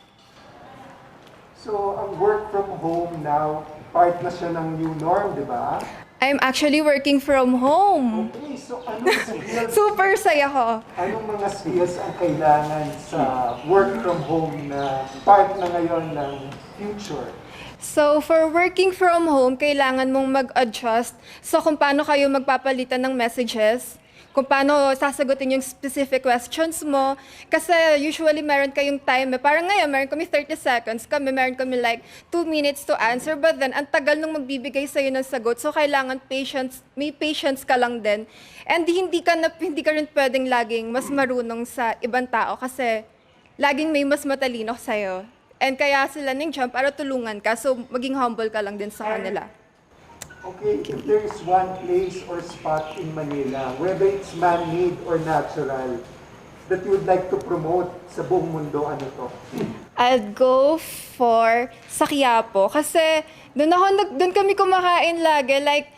So, ang work from home now, part na siya ng new norm, di ba?
I'm actually working from home.
Okay, so anong skills?
Super saya ko.
Anong mga skills ang kailangan sa work from home na part na ngayon ng future?
So, for working from home, kailangan mong mag-adjust sa kung paano kayo magpapalitan ng messages, kung paano sasagutin yung specific questions mo. Kasi usually meron kayong time. Parang ngayon, meron kami 30 seconds. Meron kami like 2 minutes to answer. But then, ang tagal nung magbibigay sa'yo ng sagot. So, kailangan may patience ka lang din. And hindi ka rin pwedeng laging mas marunong sa ibang tao kasi laging may mas matalino sa'yo. And kaya sila nandiyan para tulungan ka. So, maging humble ka lang din sa kanila.
Okay, if there is one place or spot in Manila, whether it's man-made or natural, that you would like to promote sa buong mundo, ano to?
I'd go for sa Quiapo. Kasi doon kami kumakain lagi. Like,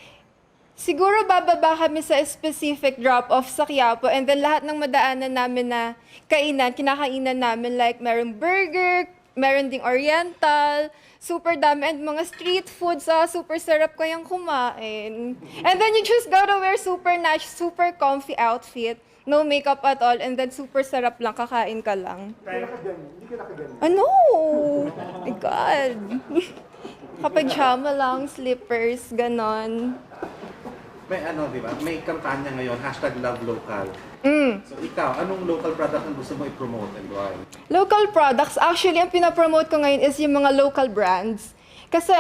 siguro bababa kami sa specific drop-off sa Quiapo and then lahat ng madaanan namin na kinakainan namin, like merong burger, meron ding oriental, super dami, and mga street foods, super sarap kayang kumain. And then you just gotta wear super comfy outfit, no makeup at all, and then super sarap lang, kakain ka lang.
Hindi ka nakaganyan.
Ano? My God. Kapajama lang, slippers, ganon.
May di ba? May kampanya ngayon, #LoveLocal. So ikaw, anong local product ang gusto mo i-promote and why?
Local products, actually, ang pinapromote ko ngayon is yung mga local brands. Kasi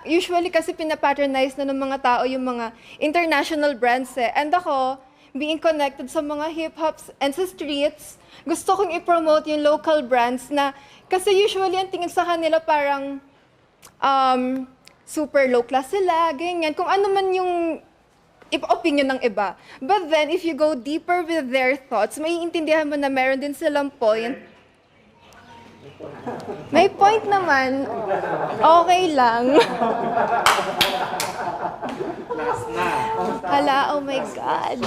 usually kasi pinapatronize na ng mga tao yung mga international brands eh. And ako, being connected sa mga hip-hops and sa streets, gusto kong i-promote yung local brands na, kasi usually ang tingin sa kanila parang super low class sila, ganyan. Kung ano man yung opinion ng iba. But then, if you go deeper with their thoughts, maiintindihan mo na meron din silang point. May point naman. Okay lang.
Last na.
Hala, oh my God.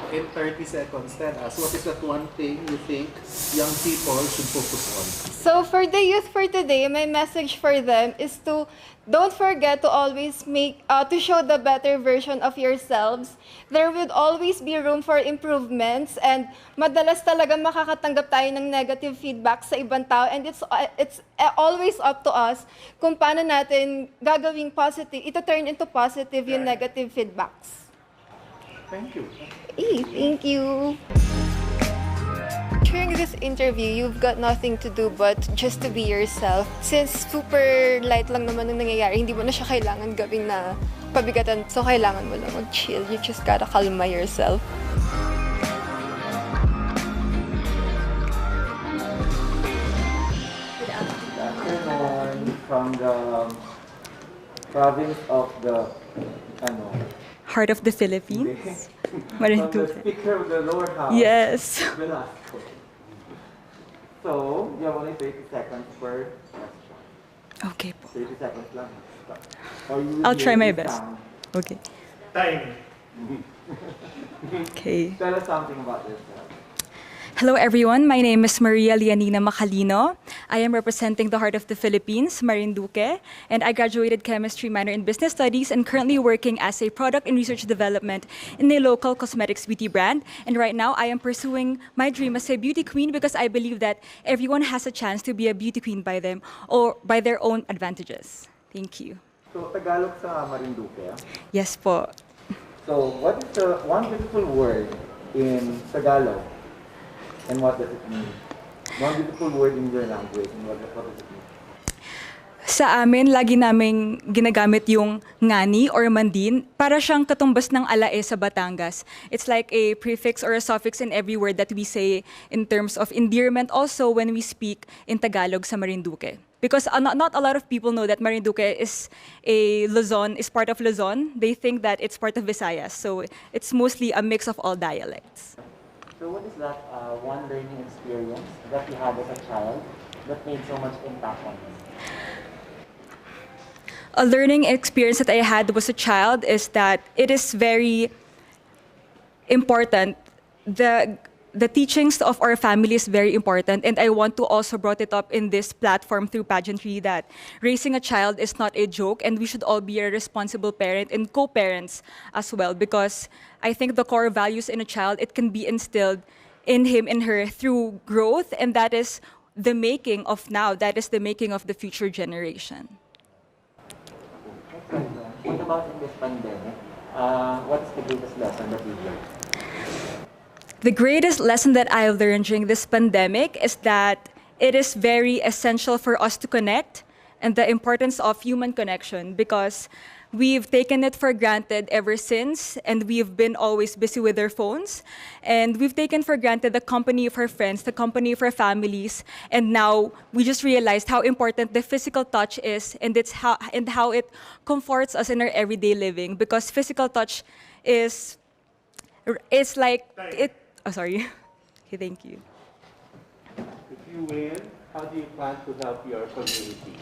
In 30 seconds, tell us, what is that one thing you think young people should focus on?
So for the youth for today, my message for them is to don't forget to always to show the better version of yourselves. There would always be room for improvements, and madalas talaga makakatanggap tayo ng negative feedback sa ibang tao, and it's always up to us kung paano natin gagawing positive, turn into positive yung negative feedbacks.
Thank you.
Thank you. During this interview, you've got nothing to do but just to be yourself. Since super light lang naman ang nangyayari, hindi mo na siya kailangan gawin na pabigatan. So, kailangan mo lang mag-chill. You just gotta calma yourself.
Good afternoon from the province of the
Heart of the Philippines.
From the Speaker of the Lower House.
Yes.
Velasco. So, you have only 30 seconds per question.
Okay po.
30 seconds lang.
I'll try my best. Okay.
Time.
Okay.
Tell us something about yourself.
Hello everyone, my name is Maria Lianina Macalino. I am representing the Heart of the Philippines, Marinduque, and I graduated chemistry minor in business studies and currently working as a product and research development in a local cosmetics beauty brand. And right now I am pursuing my dream as a beauty queen because I believe that everyone has a chance to be a beauty queen by them or by their own advantages. Thank you.
So, Tagalog sa Marinduque.
Yes po.
So, what is the one beautiful word in Tagalog? And what does it mean? One beautiful word in your language, and what does it mean?
Sa amin, lagi naming ginagamit yung ngani or mandin para siyang katumbas ng alae sa Batangas. It's like a prefix or a suffix in every word that we say in terms of endearment also when we speak in Tagalog sa Marinduque. Because not a lot of people know that Marinduque is part of Luzon. They think that it's part of Visayas. So it's mostly a mix of all dialects.
So what is that one learning experience that you had as a child that made so much impact on you?
A learning experience that I had as a child is that it is very important. The teachings of our family is very important, and I want to also brought it up in this platform through pageantry that raising a child is not a joke, and we should all be a responsible parent and co-parents as well, because I think the core values in a child, it can be instilled in him and her through growth, and that is the making of now, that is the making of the future generation.
What about in this pandemic? What is the greatest lesson that you've learned?
The greatest lesson that I learned during this pandemic is that it is very essential for us to connect and the importance of human connection because we've taken it for granted ever since and we've been always busy with our phones and we've taken for granted the company of our friends, the company of our families, and now we just realized how important the physical touch is and how it comforts us in our everyday living because physical touch is like it. Oh, sorry. Okay, thank you.
If you win, how do you plan to help your community?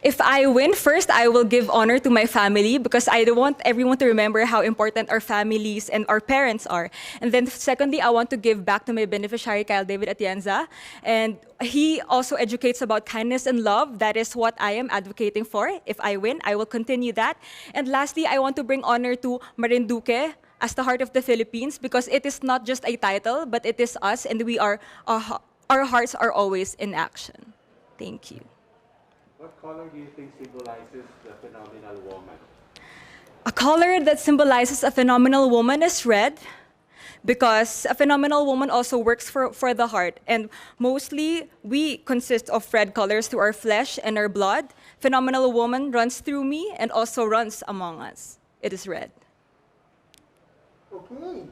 If I win, first I will give honor to my family because I don't want everyone to remember how important our families and our parents are. And then secondly, I want to give back to my beneficiary, Kyle David Atienza. And he also educates about kindness and love. That is what I am advocating for. If I win, I will continue that. And lastly, I want to bring honor to Marinduque as the heart of the Philippines because it is not just a title, but it is us and our hearts are always in action. Thank you.
What color do you think symbolizes the phenomenal woman?
A color that symbolizes a phenomenal woman is red because a phenomenal woman also works for the heart. And mostly, we consist of red colors through our flesh and our blood. Phenomenal woman runs through me and also runs among us. It is red.
Okay.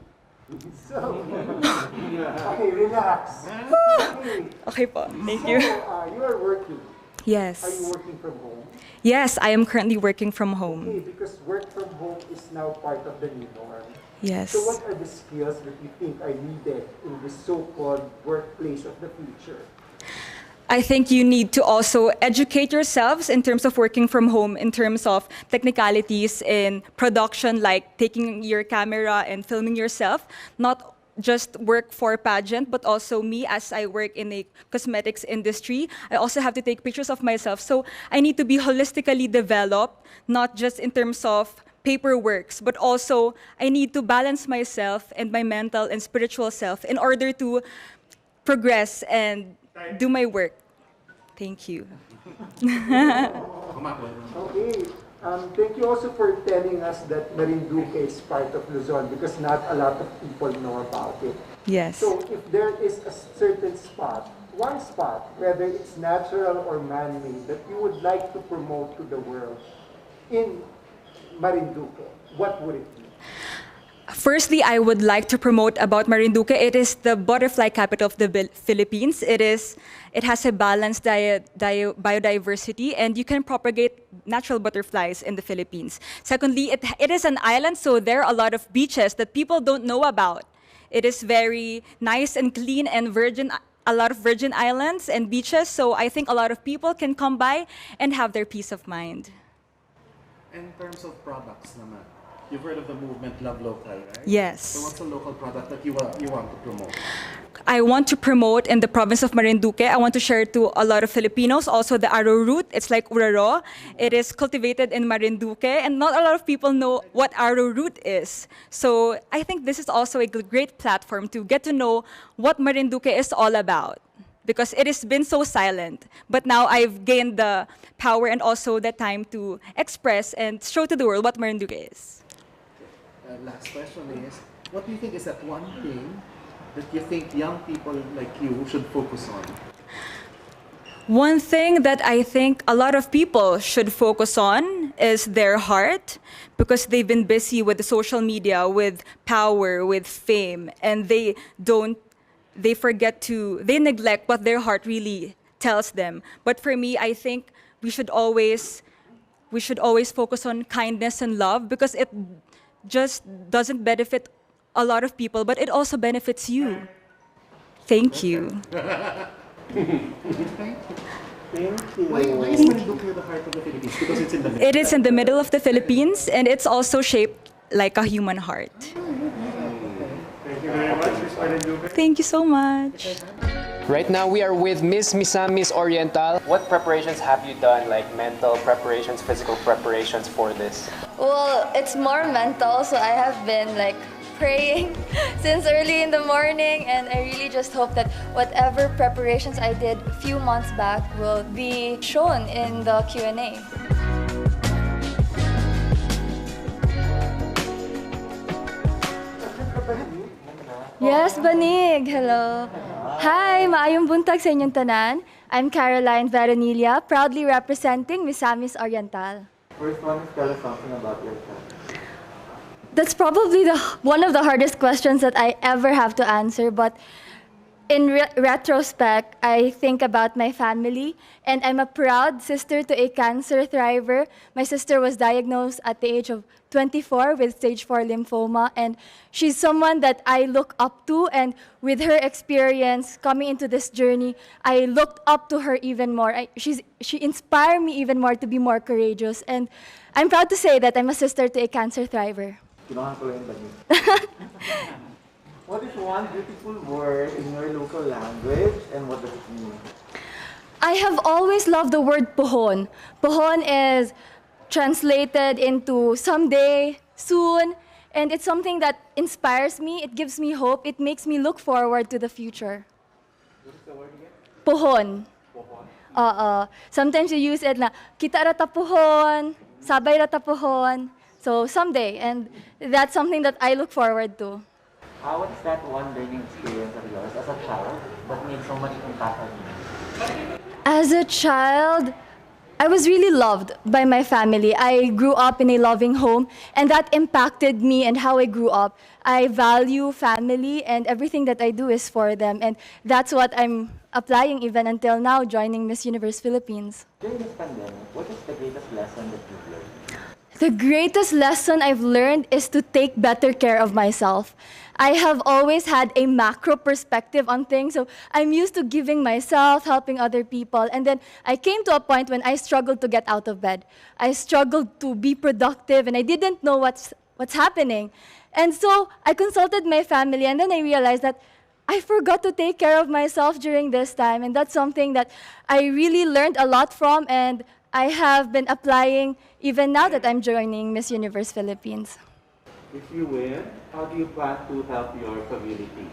So, okay, relax. Okay.
Okay po, thank you.
So, you are working.
Yes.
Are you working from home?
Yes, I am currently working from home.
Okay, because work from home is now part of the new norm.
Yes.
So what are the skills that you think are needed in the so-called workplace of the future?
I think you need to also educate yourselves in terms of working from home, in terms of technicalities in production, like taking your camera and filming yourself, not just work for pageant, but also me as I work in a cosmetics industry. I also have to take pictures of myself. So I need to be holistically developed, not just in terms of paperworks, but also I need to balance myself and my mental and spiritual self in order to progress and do my work. Thank you.
Okay. Thank you also for telling us that Marinduque is part of Luzon because not a lot of people know about it.
Yes.
So if there is a certain spot, one spot, whether it's natural or man-made, that you would like to promote to the world in Marinduque, what would it be?
Firstly, I would like to promote about Marinduque. It is the butterfly capital of the Philippines. It has a balanced biodiversity, and you can propagate natural butterflies in the Philippines. Secondly, it is an island, so there are a lot of beaches that people don't know about. It is very nice and clean and virgin, a lot of virgin islands and beaches, so I think a lot of people can come by and have their peace of mind.
In terms of products naman, you've heard of the movement Love Local, right?
Yes.
So what's a local product that you want to promote?
I want to promote in the province of Marinduque. I want to share to a lot of Filipinos also the arrowroot. It's like uraro. It is cultivated in Marinduque, and not a lot of people know what arrowroot is. So I think this is also a great platform to get to know what Marinduque is all about, because it has been so silent. But now I've gained the power and also the time to express and show to the world what Marinduque is.
Last question is, what do you think is that one thing that you think young people like you should focus on?
One thing that I think a lot of people should focus on is their heart, because they've been busy with the social media, with power, with fame, and they neglect what their heart really tells them. But for me, I think we should always focus on kindness and love, because it just doesn't benefit a lot of people, but it also benefits you. Thank you.
Thank you.
Why is Marinduque the heart of the Philippines? Because it's in the middle.
It is in the middle of the Philippines, and it's also shaped like a human heart.
Thank you very much, Ms. Marinduque.
Thank you so much.
Right now, we are with Miss Oriental. What preparations have you done, like mental preparations, physical preparations for this?
Well, it's more mental, so I have been like praying since early in the morning, and I really just hope that whatever preparations I did a few months back will be shown in the Q&A.
Yes, Banig. Hello. Hi, maayong buntag sa inyong tanan. I'm Caroline Veronilla, proudly representing Misamis Oriental.
First one is tell us something about yourself.
That's probably one of the hardest questions that I ever have to answer, but in retrospect, I think about my family, and I'm a proud sister to a cancer thriver. My sister was diagnosed at the age of 24 with stage 4 lymphoma, and she's someone that I look up to, and with her experience coming into this journey, I looked up to her even more. She inspired me even more to be more courageous, and I'm proud to say that I'm a sister to a cancer thriver.
What is one beautiful word in your local language and what does it mean?
I have always loved the word pohon. Pohon is translated into someday, soon, and it's something that inspires me, it gives me hope, it makes me look forward to the future.
What is the word again?
Pohon.
Pohon.
Sometimes you use it na, kita rata pohon, sabay rata pohon. So someday, and that's something that I look forward to.
What is that one learning experience of yours as a child that made so much impact on you?
As a child, I was really loved by my family. I grew up in a loving home, and that impacted me and how I grew up. I value family, and everything that I do is for them, and that's what I'm applying even until now, joining Miss Universe Philippines.
During this pandemic, what is the greatest lesson that you've learned?
The greatest lesson I've learned is to take better care of myself. I have always had a macro perspective on things, so I'm used to giving myself, helping other people, and then I came to a point when I struggled to get out of bed. I struggled to be productive, and I didn't know what's happening. And so I consulted my family, and then I realized that I forgot to take care of myself during this time, and that's something that I really learned a lot from, and I have been applying even now that I'm joining Miss Universe Philippines.
If you win, how do you plan to help your community?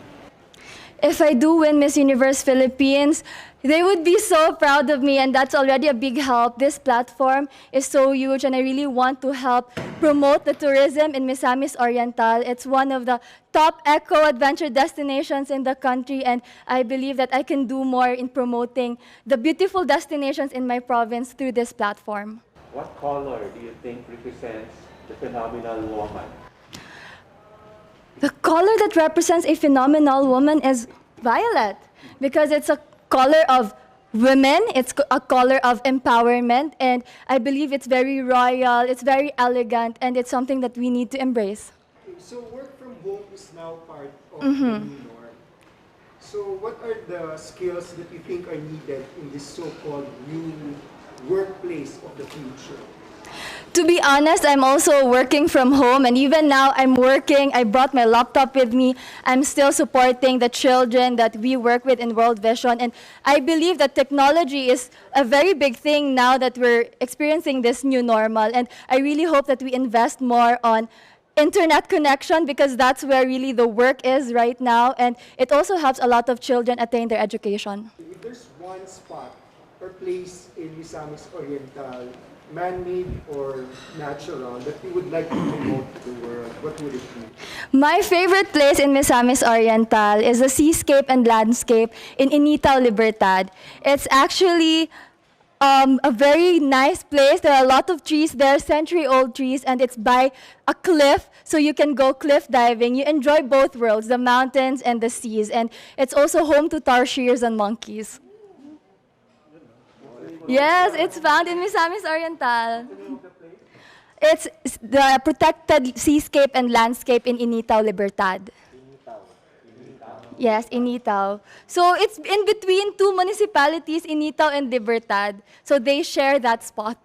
If I do win Miss Universe Philippines, they would be so proud of me, and that's already a big help. This platform is so huge, and I really want to help promote the tourism in Misamis Oriental. It's one of the top eco-adventure destinations in the country, and I believe that I can do more in promoting the beautiful destinations in my province through this platform.
What color do you think represents the phenomenal woman?
The color that represents a phenomenal woman is violet, because it's a color of women, it's a color of empowerment, and I believe it's very royal, it's very elegant, and it's something that we need to embrace.
So work from home is now part of the new norm. So what are the skills that you think are needed in this so-called new workplace of the future?
To be honest, I'm also working from home, and even now I'm working. I brought my laptop with me. I'm still supporting the children that we work with in World Vision, and I believe that technology is a very big thing now that we're experiencing this new normal, and I really hope that we invest more on internet connection, because that's where really the work is right now, and it also helps a lot of children attain their education.
If there's one spot or place in Misamis Oriental, man-made or natural, that you would like to promote to the world, what would it be?
My favorite place in Misamis Oriental is the seascape and landscape in Initao, Libertad. It's actually a very nice place. There are a lot of trees there, century-old trees, and it's by a cliff, so you can go cliff diving. You enjoy both worlds, the mountains and the seas, and it's also home to tarsiers and monkeys. Yes, it's found in Misamis Oriental. It's the protected seascape and landscape in Initao, Libertad. Yes, Initao. So it's in between two municipalities, Initao and Libertad. So they share that spot.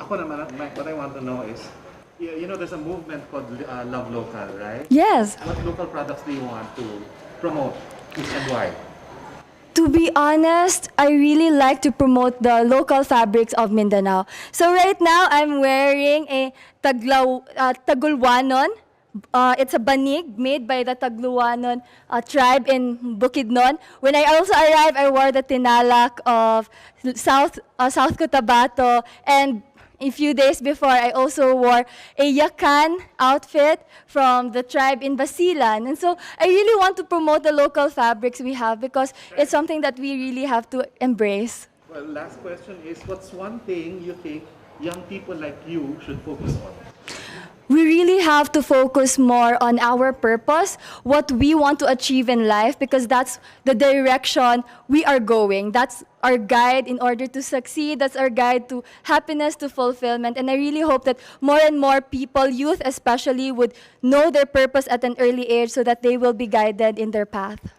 Ako naman, what I want to know is, you know, there's a movement called Love Local, right?
Yes.
What local products do you want to promote and why?
To be honest, I really like to promote the local fabrics of Mindanao. So right now, I'm wearing a Tagulwanon. It's a banig made by the Tagluwanon tribe in Bukidnon. When I also arrived, I wore the tinalak of South Cotabato. And
a few days before, I also wore a yakan outfit from the tribe in Basilan. And so I really want to promote the local fabrics we have because it's something that we really have to embrace.
Well, last question is, what's one thing you think young people like you should focus on?
We really have to focus more on our purpose, what we want to achieve in life, because that's the direction we are going. That's our guide in order to succeed. That's our guide to happiness, to fulfillment. And I really hope that more and more people, youth especially, would know their purpose at an early age so that they will be guided in their path.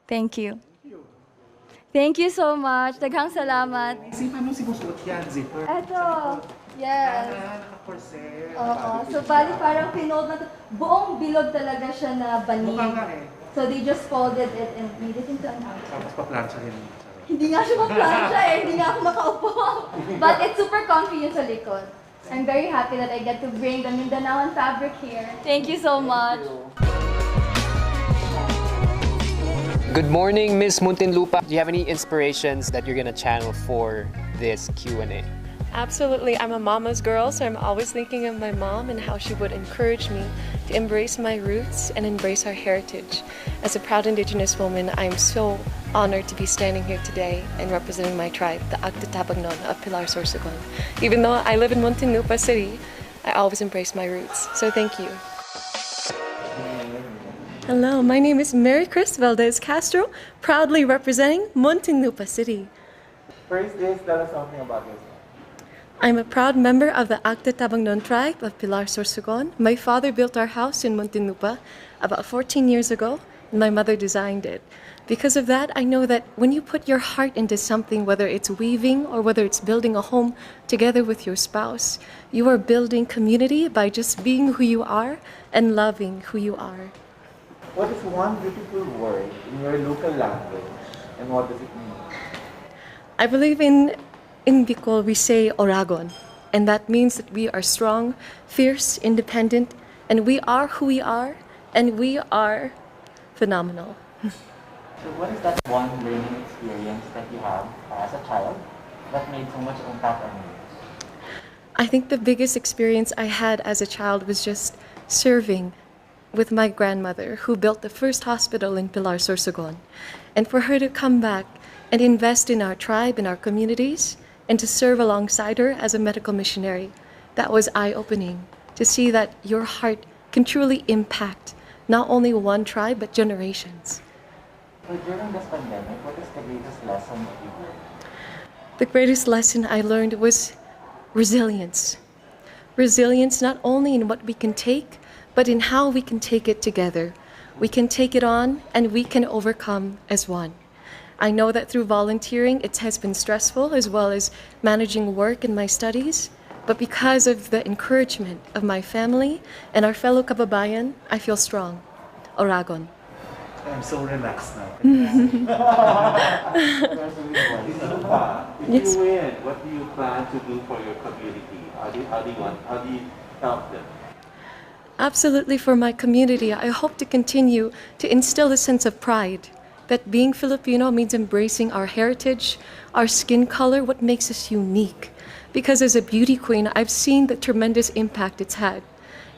Thank you. Thank you so much. Daghang salamat.
Paano sinusuot yan? Zipper?
Eto. Yes.
Naka-corset.
Oo. So, bali parang pinold na to. Buong bilog talaga siya na banig.
Mukha nga eh.
So, they just folded it and made it into an outfit.
Tapos pa-plancha rin.
Hindi nga siya ma-plancha eh. Hindi nga ako makaupo. But it's super comfy yung sa likod. I'm very happy that I get to bring the Mindanaoan fabric here. Thank you so much.
Good morning, Miss Muntinlupa. Do you have any inspirations that you're gonna channel for this Q&A?
Absolutely. I'm a mama's girl, so I'm always thinking of my mom and how she would encourage me to embrace my roots and embrace our heritage. As a proud Indigenous woman, I'm so honored to be standing here today and representing my tribe, the Agtatabagnon of Pilar Sorsogon. Even though I live in Muntinlupa City, I always embrace my roots. So thank you. Hello, my name is Mary Chris Valdez Castro, proudly representing Muntinlupa City.
First is, tell us something about yourself.
I'm a proud member of the Agtatabagnon tribe of Pilar Sorsogon. My father built our house in Muntinlupa about 14 years ago, and my mother designed it. Because of that, I know that when you put your heart into something, whether it's weaving or whether it's building a home together with your spouse, you are building community by just being who you are and loving who you are.
What is one beautiful word in your local language, and what does it mean?
I believe in Bicol we say Oragon, and that means that we are strong, fierce, independent, and we are who we are, and we are phenomenal.
So what is that one learning experience that you have as a child that made so much impact on you?
I think the biggest experience I had as a child was just serving with my grandmother, who built the first hospital in Pilar Sorsogon. And for her to come back and invest in our tribe, in our communities, and to serve alongside her as a medical missionary, that was eye-opening, to see that your heart can truly impact not only one tribe, but generations.
So during this pandemic, what is the greatest lesson that you learned?
The greatest lesson I learned was resilience. Resilience not only in what we can take, but in how we can take it together. We can take it on and we can overcome as one. I know that through volunteering, it has been stressful as well as managing work and my studies, but because of the encouragement of my family and our fellow kababayan, I feel strong. Oragon.
I'm so relaxed now.
If you win, what do you plan to do for your community? How do you help them?
Absolutely, for my community, I hope to continue to instill a sense of pride that being Filipino means embracing our heritage, our skin color, what makes us unique. Because as a beauty queen, I've seen the tremendous impact it's had,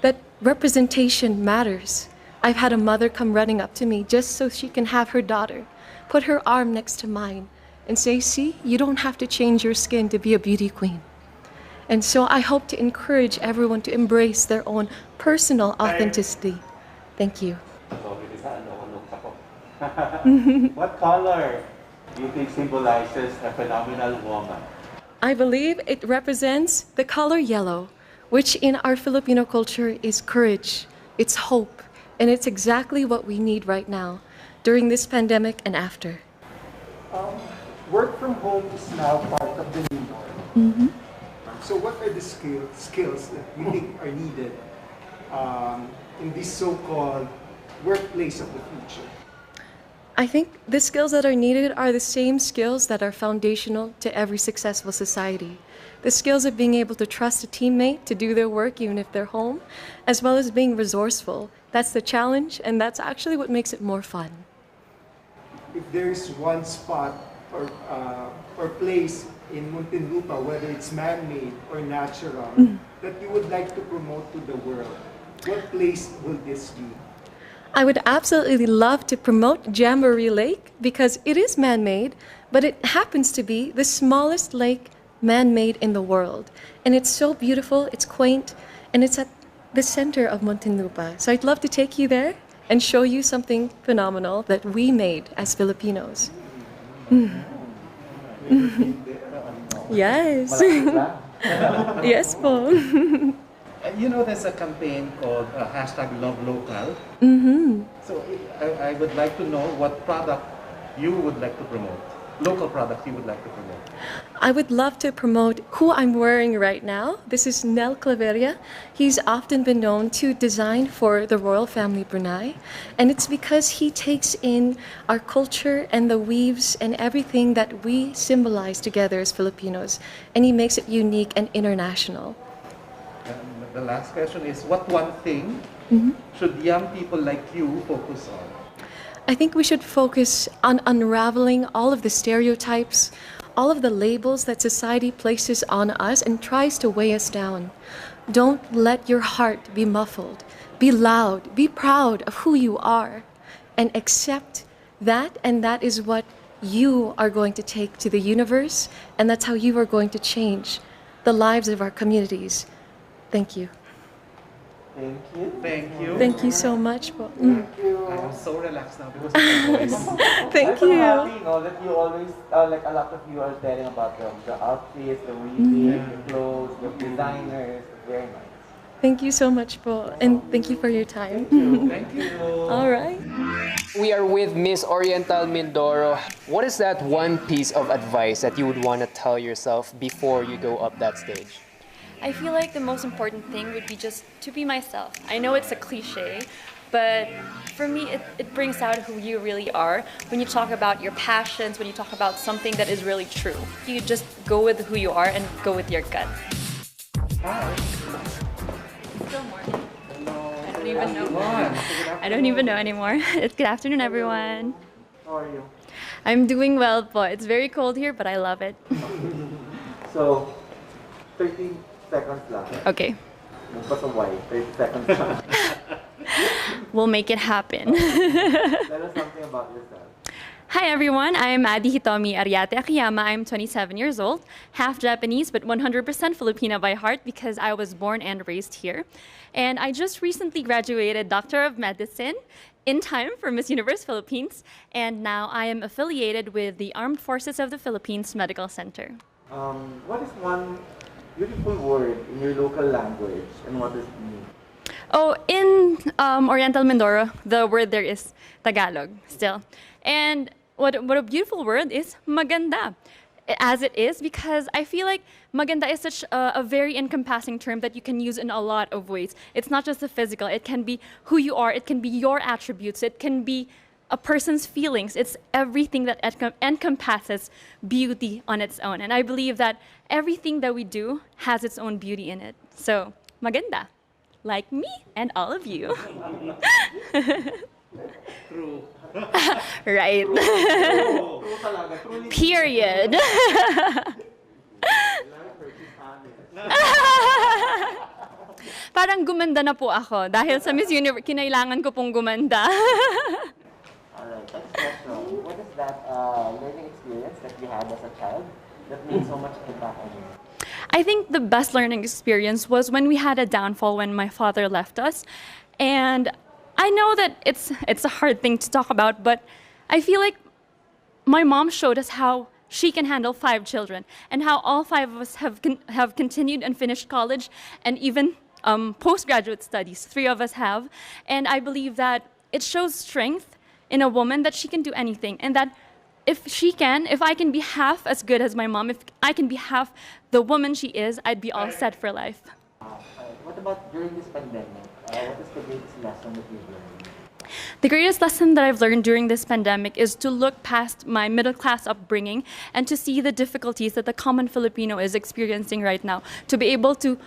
that representation matters. I've had a mother come running up to me just so she can have her daughter put her arm next to mine and say, see, you don't have to change your skin to be a beauty queen. And so I hope to encourage everyone to embrace their own personal authenticity. Thank you.
What color do you think symbolizes a phenomenal woman?
I believe it represents the color yellow, which in our Filipino culture is courage, it's hope, and it's exactly what we need right now during this pandemic and after.
Work from home is now part of the new norm. So what are the skills that you think are needed in this so-called workplace of the future?
I think the skills that are needed are the same skills that are foundational to every successful society. The skills of being able to trust a teammate to do their work even if they're home, as well as being resourceful. That's the challenge, and that's actually what makes it more fun.
If there is one spot or place in Muntinlupa, whether it's man-made or natural, that you would like to promote to the world? What place will this be?
I would absolutely love to promote Jamboree Lake because it is man-made, but it happens to be the smallest lake man-made in the world. And it's so beautiful, it's quaint, and it's at the center of Muntinlupa. So I'd love to take you there and show you something phenomenal that we made as Filipinos. Yes. Yes po.
You know, there's a campaign called #LoveLocal. So I would like to know what product you would like to promote. Local products you would like to promote.
I would love to promote who I'm wearing right now. This is Nel Claveria. He's often been known to design for the royal family Brunei. And it's because he takes in our culture and the weaves and everything that we symbolize together as Filipinos. And he makes it unique and international.
And the last question is, what one thing should young people like you focus on?
I think we should focus on unraveling all of the stereotypes, all of the labels that society places on us and tries to weigh us down. Don't let your heart be muffled. Be loud. Be proud of who you are. And accept that, and that is what you are going to take to the universe, and that's how you are going to change the lives of our communities. Thank you.
Thank you.
Thank you.
Thank you so much.
Thank you.
I am so relaxed now because of your voice.
Thank
I'm
you.
so happy, that you always, like a lot of you are telling about the outfits, the weaving, the clothes, the designers. Very nice.
Thank you so much po, and thank you for your time.
Thank you.
All right.
We are with Miss Oriental Mindoro. What is that one piece of advice that you would want to tell yourself before you go up that stage?
I feel like the most important thing would be just to be myself. I know it's a cliche, but for me, it brings out who you really are. When you talk about your passions, when you talk about something that is really true, you just go with who you are and go with your gut. Still morning. I don't even know. I don't even know anymore. Good afternoon, everyone.
How are you?
I'm doing well, but it's very cold here, but I love it.
So, 30 seconds lang.
Okay.
Why? 30 seconds lang.
We'll make it happen.
Tell us something about yourself.
Hi everyone, I'm Adi Hitomi Ariate Akiyama. I'm 27 years old, half Japanese but 100% Filipina by heart because I was born and raised here. And I just recently graduated Doctor of Medicine in time for Miss Universe Philippines, and now I am affiliated with the Armed Forces of the Philippines Medical Center.
What is one beautiful word in your local language, and what does it mean?
Oh, in Oriental Mindoro, the word there is Tagalog still. And what a beautiful word is maganda. As it is, because I feel like maganda is such a very encompassing term that you can use in a lot of ways. It's not just the physical, it can be who you are, it can be your attributes, it can be a person's feelings. It's everything that encompasses beauty on its own. And I believe that everything that we do has its own beauty in it. So, maganda. Like me and all of you.
True.
Right. Period. Parang gumanda na po ako dahil sa Miss Universe, kinailangan ko pong gumanda.
Alright, next question. What is that learning experience that you had as a child that made so much impact on you?
I think the best learning experience was when we had a downfall when my father left us. And I know that it's a hard thing to talk about, but I feel like my mom showed us how she can handle 5 children and how all 5 of us have continued and finished college and even postgraduate studies. 3 of us have. And I believe that it shows strength in a woman that she can do anything, and that if I can be half as good as my mom, if I can be half the woman she is, I'd be all set for life.
What about during this pandemic? What is the greatest lesson that you've learned?
The greatest lesson that I've learned during this pandemic is to look past my middle-class upbringing and to see the difficulties that the common Filipino is experiencing right now, to be able to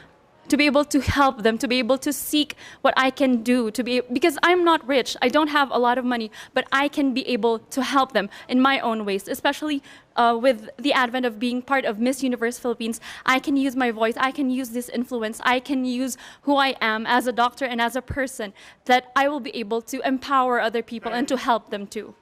to be able to help them, to be able to seek what I can do, because I'm not rich, I don't have a lot of money, but I can be able to help them in my own ways, especially with the advent of being part of Miss Universe Philippines. I can use my voice, I can use this influence, I can use who I am as a doctor and as a person, that I will be able to empower other people and to help them too.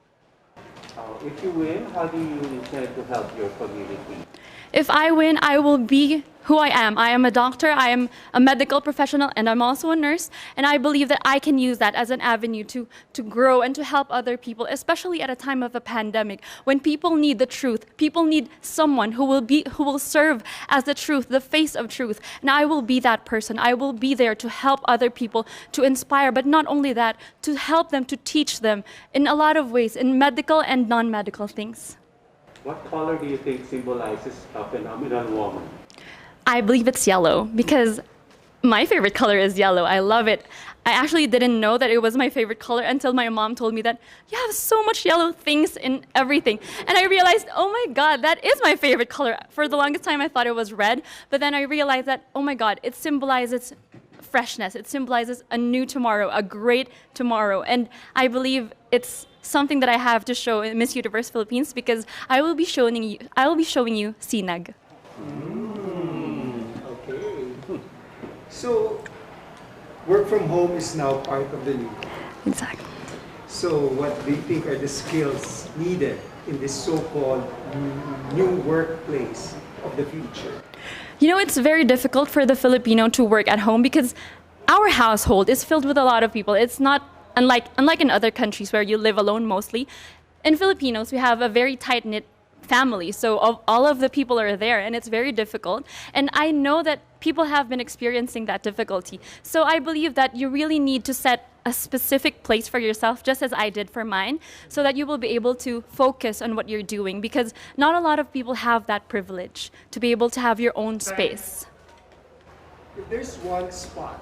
If you win, how do you intend to help your community?
If I win, I will be who I am. I am a doctor, I am a medical professional, and I'm also a nurse. And I believe that I can use that as an avenue to grow and to help other people, especially at a time of a pandemic, when people need the truth. People need someone who will serve as the truth, the face of truth. And I will be that person. I will be there to help other people, to inspire, but not only that, to help them, to teach them in a lot of ways, in medical and non-medical things.
What color do you think symbolizes a phenomenal woman?
I believe it's yellow, because my favorite color is yellow. I love it. I actually didn't know that it was my favorite color until my mom told me that you have so much yellow things in everything. And I realized, oh my God, that is my favorite color. For the longest time, I thought it was red. But then I realized that, oh my God, it symbolizes freshness. It symbolizes a new tomorrow, a great tomorrow. And I believe it's something that I have to show in Miss Universe Philippines, because I will be showing you sinag.
Okay. So, work from home is now part of the new.
Exactly.
So, what do you think are the skills needed in this so-called new workplace of the future?
You know, it's very difficult for the Filipino to work at home, because our household is filled with a lot of people. It's not unlike in other countries where you live alone mostly. In Filipinos, we have a very tight-knit family, so all of the people are there, and it's very difficult. And I know that people have been experiencing that difficulty. So I believe that you really need to set a specific place for yourself, just as I did for mine, so that you will be able to focus on what you're doing, because not a lot of people have that privilege to be able to have your own space.
If there's one spot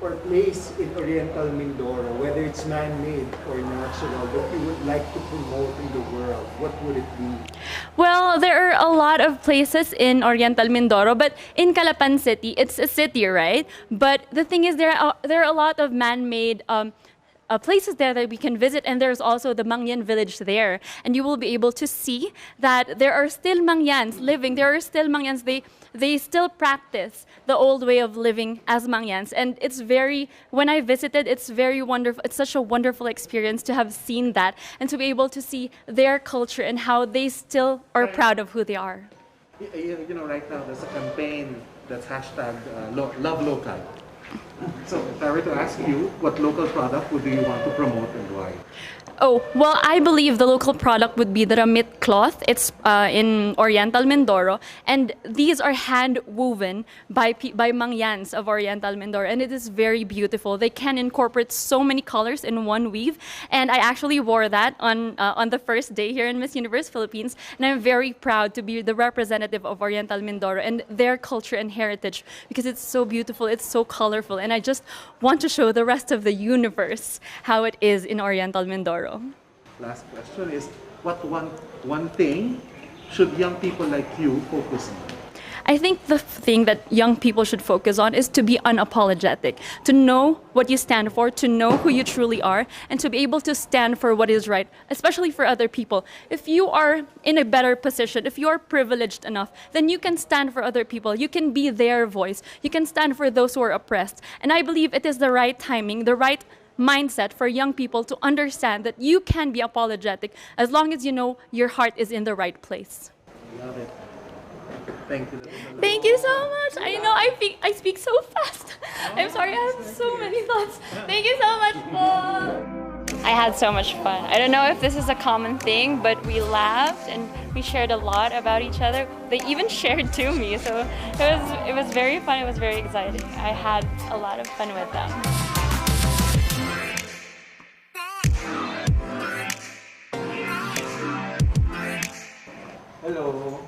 or place in Oriental Mindoro, whether it's man-made or natural, that you would like to promote in the world, what would it be?
Well, there are a lot of places in Oriental Mindoro, but in Calapan City, it's a city, right? But the thing is, there are a lot of man-made places there that we can visit, and there's also the Mangyan village there, and you will be able to see that there are still Mangyans living. There are still Mangyans. They still practice the old way of living as Mangyans, and when I visited, it's very wonderful. It's such a wonderful experience to have seen that and to be able to see their culture and how they still are proud of who they are.
You know, right now there's a campaign that's hashtag Love Local. So if I were to ask you, what local product would you want to promote and why?
Oh, well, I believe the local product would be the Ramit cloth. It's in Oriental Mindoro, and these are hand woven by Mangyans of Oriental Mindoro, and it is very beautiful. They can incorporate so many colors in one weave, and I actually wore that on the first day here in Miss Universe Philippines, and I'm very proud to be the representative of Oriental Mindoro and their culture and heritage, because it's so beautiful, it's so colorful, and I just want to show the rest of the universe how it is in Oriental Mindoro.
Last question is, what one thing should young people like you focus on?
I think the thing that young people should focus on is to be unapologetic, to know what you stand for, to know who you truly are, and to be able to stand for what is right, especially for other people. If you are in a better position, if you are privileged enough, then you can stand for other people. You can be their voice. You can stand for those who are oppressed. And I believe it is the right timing, the right mindset for young people to understand that you can be apologetic as long as you know your heart is in the right place.
Love it. Thank you.
Thank you so much. I know I speak so fast. I'm sorry, I have so many thoughts. Thank you so much, Paul. I had so much fun. I don't know if this is a common thing, but we laughed and we shared a lot about each other. They even shared to me, so it was very fun. It was very exciting. I had a lot of fun with them.
Hello.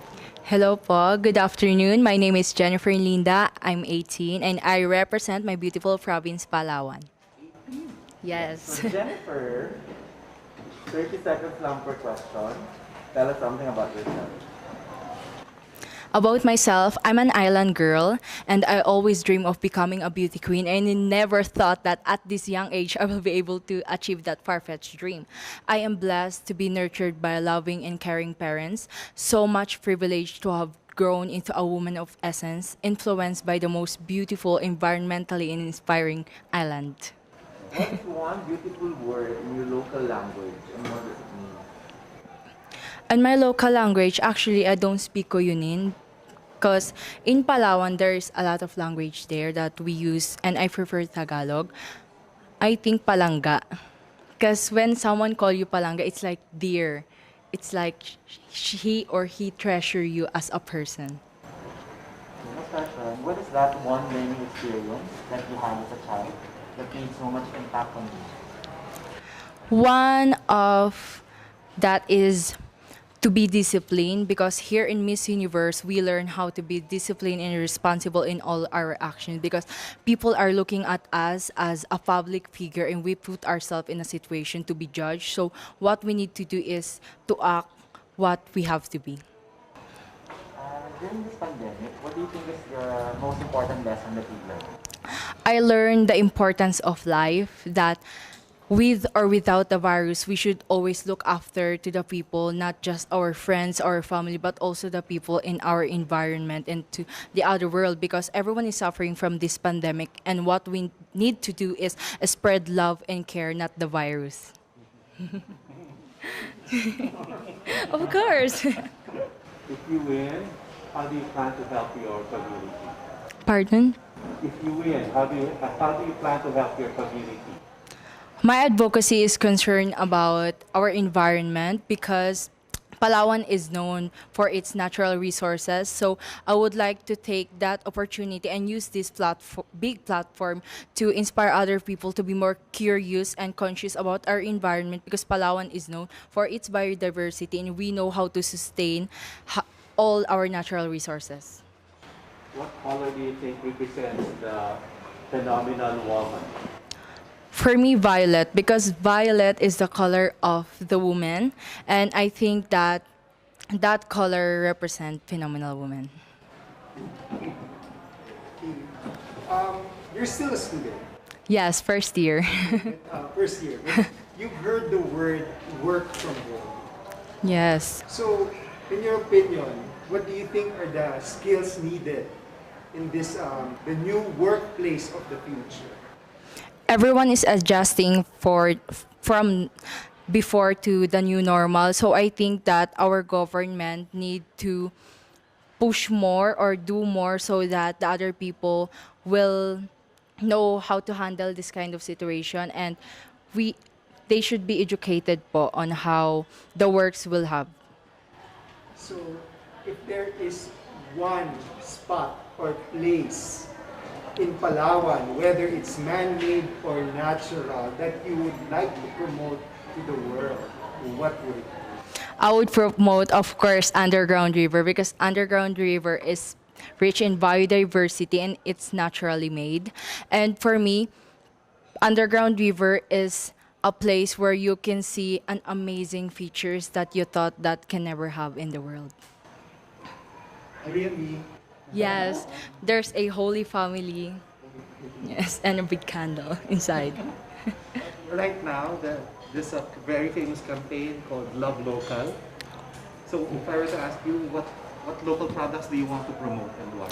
Hello po. Good afternoon. My name is Jennifer Linda. I'm 18 and I represent my beautiful province, Palawan. Yes.
So Jennifer, 30 seconds lang per question. Tell us something about yourself.
About myself, I'm an island girl and I always dream of becoming a beauty queen, and I never thought that at this young age I will be able to achieve that far-fetched dream. I am blessed to be nurtured by loving and caring parents, so much privilege to have grown into a woman of essence, influenced by the most beautiful, environmentally inspiring island.
What is one beautiful word in your local language and what does it mean?
In my local language, actually, I don't speak Koyunin because in Palawan, there's a lot of language there that we use, and I prefer Tagalog. I think Palanga. Because when someone call you Palanga, it's like dear. It's like he or he treasure you as a person.
Next question, what is that one learning experience that you had as a child that made so much impact on you?
One of that is to be disciplined, because here in Miss Universe we learn how to be disciplined and responsible in all our actions, because people are looking at us as a public figure and we put ourselves in a situation to be judged. So what we need to do is to act what we have to be.
During this pandemic, what do you think is the most important lesson that you learned?
I learned the importance of life, that with or without the virus, we should always look after to the people, not just our friends or family, but also the people in our environment and to the other world, because everyone is suffering from this pandemic. And what we need to do is spread love and care, not the virus. Of course.
If you win, how do you plan to help your community?
Pardon?
If you win, how do you plan to help your community?
My advocacy is concerned about our environment, because Palawan is known for its natural resources. So I would like to take that opportunity and use this big platform to inspire other people to be more curious and conscious about our environment, because Palawan is known for its biodiversity and we know how to sustain all our natural resources.
What color do you think represents the phenomenal woman?
For me, violet, because violet is the color of the woman, and I think that that color represents phenomenal woman.
You're still a student.
Yes, first year.
First year. But you've heard the word work from home.
Yes.
So, in your opinion, what do you think are the skills needed in this the new workplace of the future?
Everyone is adjusting from before to the new normal. So I think that our government need to push more or do more so that the other people will know how to handle this kind of situation, and they should be educated po on how the works will have.
So, if there is one spot or place in Palawan, whether it's man-made or natural, that you would like to promote to the world, what would it be?
I would promote, of course, Underground River, because Underground River is rich in biodiversity and it's naturally made. And for me, Underground River is a place where you can see an amazing features that you thought that can never have in the world.
Really?
Yes, there's a holy family. Yes, and a big candle inside.
Right now, there's a very famous campaign called Love Local. So if I were to ask you, what local products do you want to promote and why?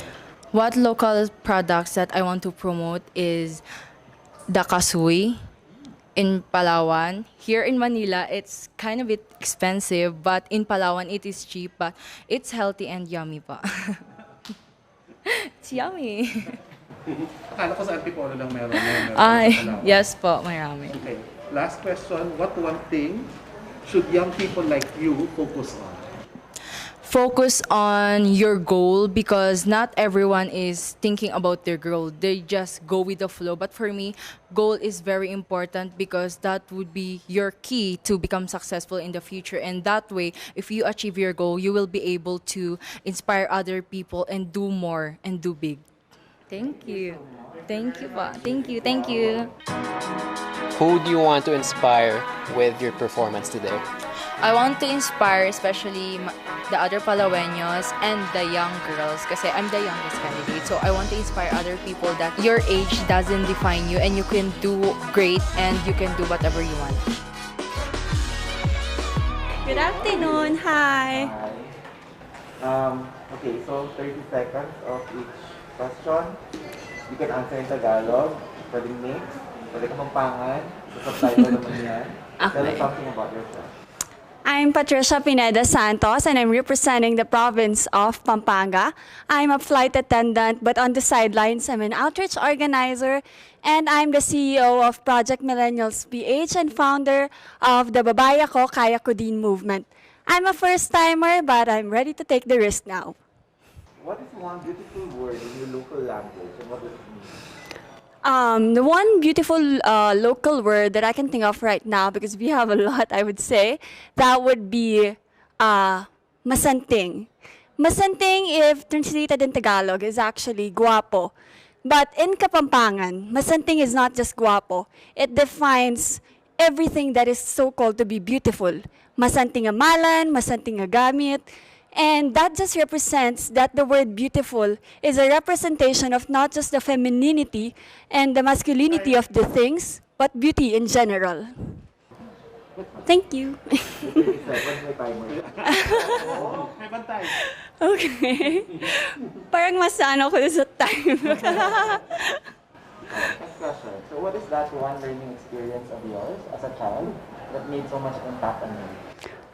What local products that I want to promote is the kasui in Palawan. Here in Manila, it's kind of bit expensive, but in Palawan, it is cheap, but it's healthy and yummy pa. It's yummy.
Akala ko sa Antipolo lang meron.
Ay, yes po, marami.
Okay. Last question, what one thing should young people like you focus on?
Focus on your goal, because not everyone is thinking about their goal. They just go with the flow. But for me, goal is very important, because that would be your key to become successful in the future. And that way, if you achieve your goal, you will be able to inspire other people and do more and do big. Thank you. Thank you pa. Thank you. Thank you.
Who do you want to inspire with your performance today?
I want to inspire especially the the other Palaweños and the young girls kasi I'm the youngest candidate. So I want to inspire other people that your age doesn't define you and you can do great and you can do whatever you want.
Good afternoon. Hi.
Okay, so 30 seconds of each question. You can answer in Tagalog, pwedeng mix, pwede ka Pampangan, so subtitle naman yan. Tell us something about yourself.
I'm Patricia Pineda Santos and I'm representing the province of Pampanga. I'm a flight attendant, but on the sidelines, I'm an outreach organizer, and I'm the CEO of Project Millennials PH and founder of the Babae Ako, Kaya Ko Din movement. I'm a first-timer, but I'm ready to take the risk now.
What is one beautiful word in your local language and what does it mean?
The one beautiful local word that I can think of right now, because we have a lot, I would say, that would be masanting. Masanting, if translated in Tagalog, is actually guapo. But in Kapampangan, masanting is not just guapo. It defines everything that is so-called to be beautiful. Masanting amalan, masanting agamit. And that just represents that the word beautiful is a representation of not just the femininity and the masculinity of the things, but beauty in general. Thank you. Okay. Parang masano ko sa time.
Next question. So what is that one learning experience of yours as a child that made so much impact on you?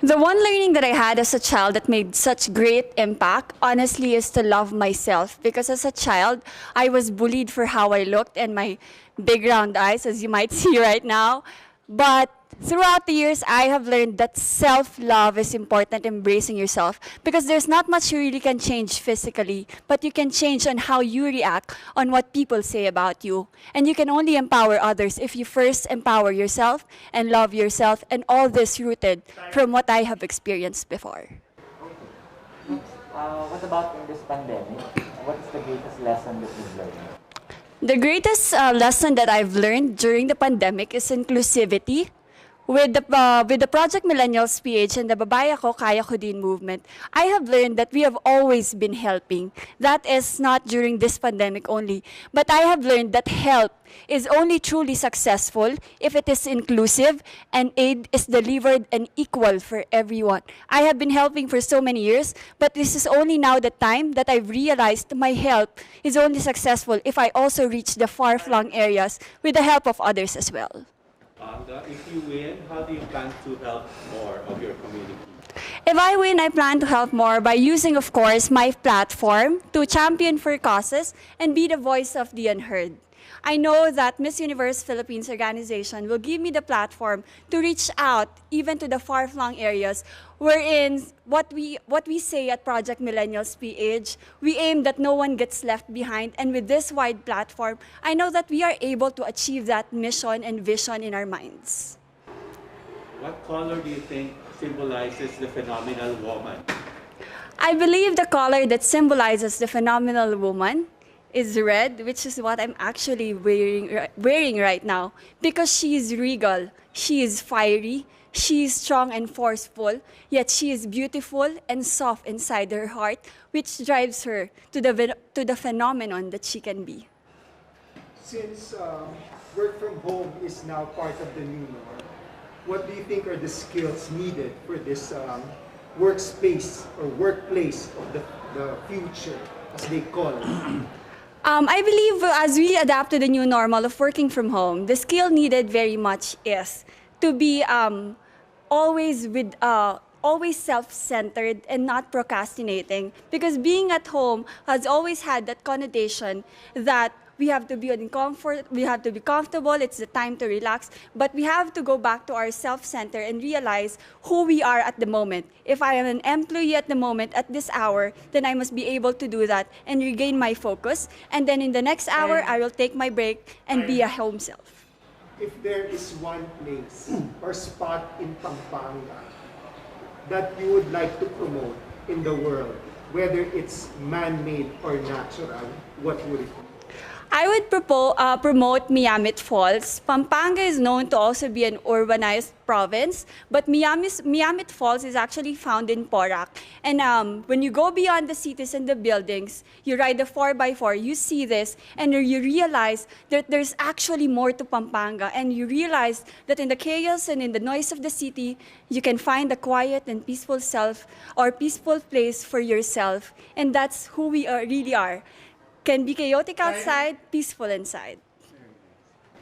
The one learning that I had as a child that made such great impact, honestly, is to love myself. Because as a child, I was bullied for how I looked and my big round eyes, as you might see right now. But throughout the years, I have learned that self-love is important, embracing yourself. Because there's not much you really can change physically, but you can change on how you react on what people say about you. And you can only empower others if you first empower yourself and love yourself, and all this rooted from what I have experienced before.
What about in this pandemic? What is the greatest lesson that you've learned?
The greatest lesson that I've learned during the pandemic is inclusivity. With the Project Millennials PH and the Babae Ako, Kaya Ko Din movement, I have learned that we have always been helping. That is not during this pandemic only. But I have learned that help is only truly successful if it is inclusive and aid is delivered and equal for everyone. I have been helping for so many years, but this is only now the time that I've realized my help is only successful if I also reach the far-flung areas with the help of others as well.
If you win, how do you plan to help more of your community?
If I win, I plan to help more by using, of course, my platform to champion for causes and be the voice of the unheard. I know that Miss Universe Philippines organization will give me the platform to reach out even to the far-flung areas wherein what we say at Project Millennials PH, we aim that no one gets left behind, and with this wide platform, I know that we are able to achieve that mission and vision in our minds.
What color do you think symbolizes the phenomenal woman?
I believe the color that symbolizes the phenomenal woman is red, which is what I'm actually wearing right now, because she is regal, she is fiery, she is strong and forceful, yet she is beautiful and soft inside her heart, which drives her to the phenomenon that she can be.
Since work from home is now part of the new norm, what do you think are the skills needed for this workspace or workplace of the future, as they call it?
I believe as we adapt to the new normal of working from home, the skill needed very much is to be always self-centered and not procrastinating. Because being at home has always had that connotation that we have to be in comfort, we have to be comfortable, it's the time to relax, but we have to go back to our self-center and realize who we are at the moment. If I am an employee at the moment, at this hour, then I must be able to do that and regain my focus. And then in the next hour, I will take my break and be a home self.
If there is one place or spot in Pampanga that you would like to promote in the world, whether it's man-made or natural, what would it be?
I would promote Miamit Falls. Pampanga is known to also be an urbanized province, but Miamit Falls is actually found in Porac. And when you go beyond the cities and the buildings, you ride the 4x4, you see this, and you realize that there's actually more to Pampanga, and you realize that in the chaos and in the noise of the city, you can find a quiet and peaceful self or peaceful place for yourself, and that's who we really are. Can be chaotic outside, peaceful inside.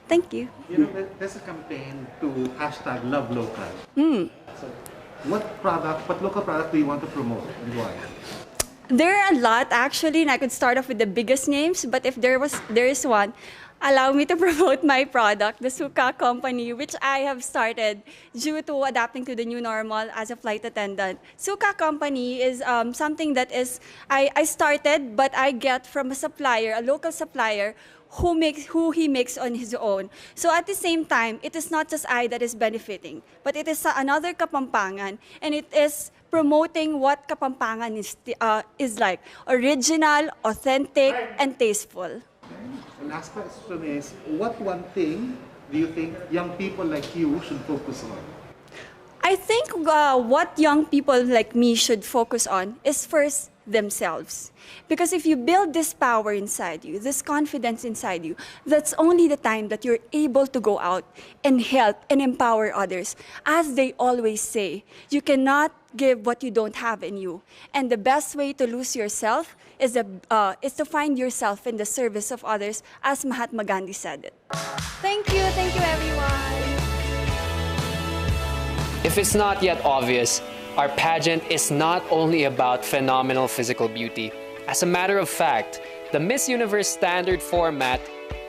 Thank you.
You know, there's a campaign to hashtag love local. So what local product do you want to promote and why?
There are a lot actually, and I could start off with the biggest names, but if there is one, allow me to promote my product, the Suka company, which I have started due to adapting to the new normal as a flight attendant. Suka company is something that I started, but I get from a supplier, a local supplier, who he makes on his own. So at the same time, it is not just I that is benefiting, but it is another Kapampangan, and it is promoting what Kapampangan is like, original, authentic, and tasteful.
The last question is, what one thing do you think young people like you should focus on?
I think what young people like me should focus on is first themselves. Because if you build this power inside you, this confidence inside you, that's only the time that you're able to go out and help and empower others. As they always say, you cannot give what you don't have in you. And the best way to lose yourself is to find yourself in the service of others, as Mahatma Gandhi said it.
Thank you everyone.
If it's not yet obvious, our pageant is not only about phenomenal physical beauty. As a matter of fact, the Miss Universe standard format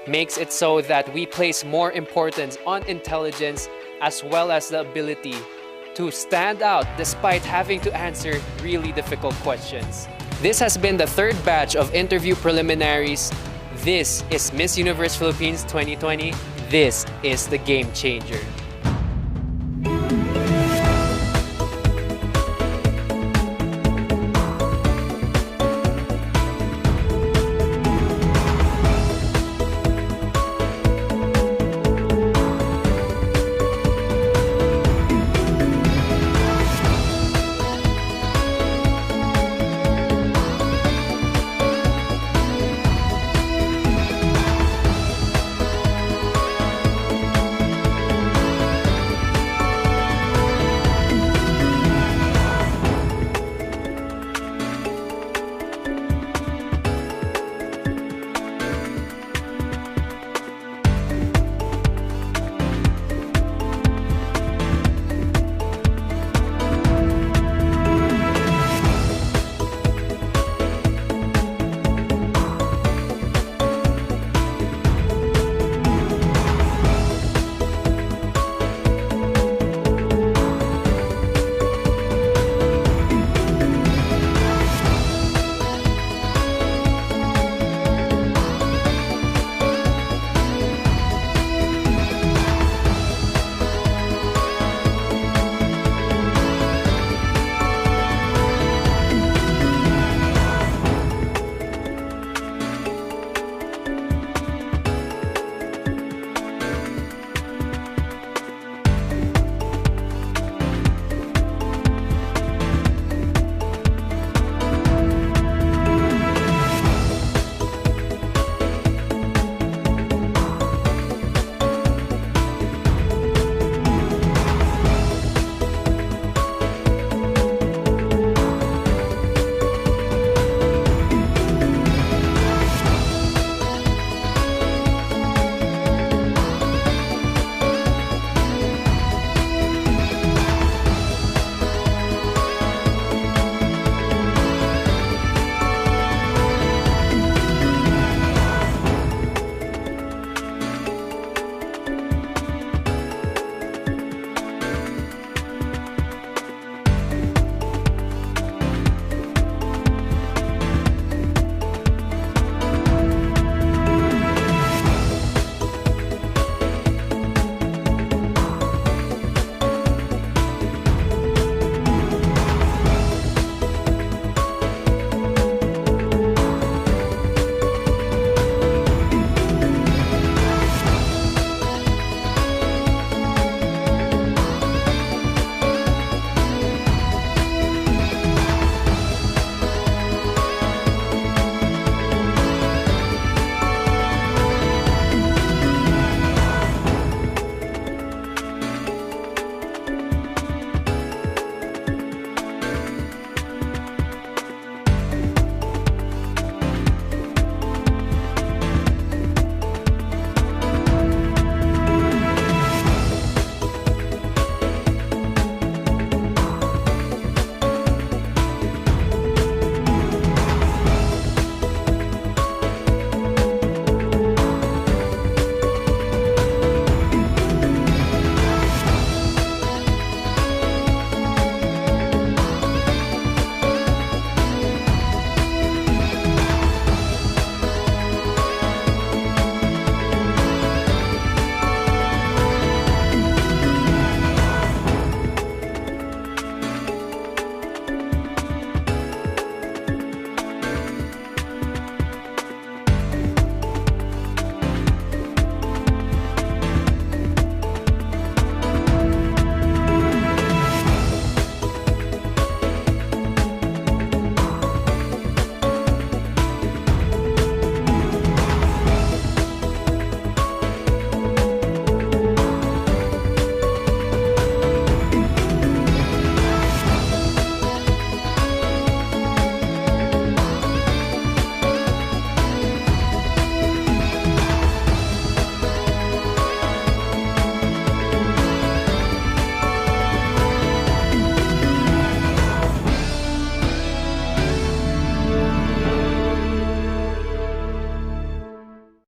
makes it so that we place more importance on intelligence as well as the ability to stand out despite having to answer really difficult questions. This has been the third batch of interview preliminaries. This is Miss Universe Philippines 2020. This is the game changer.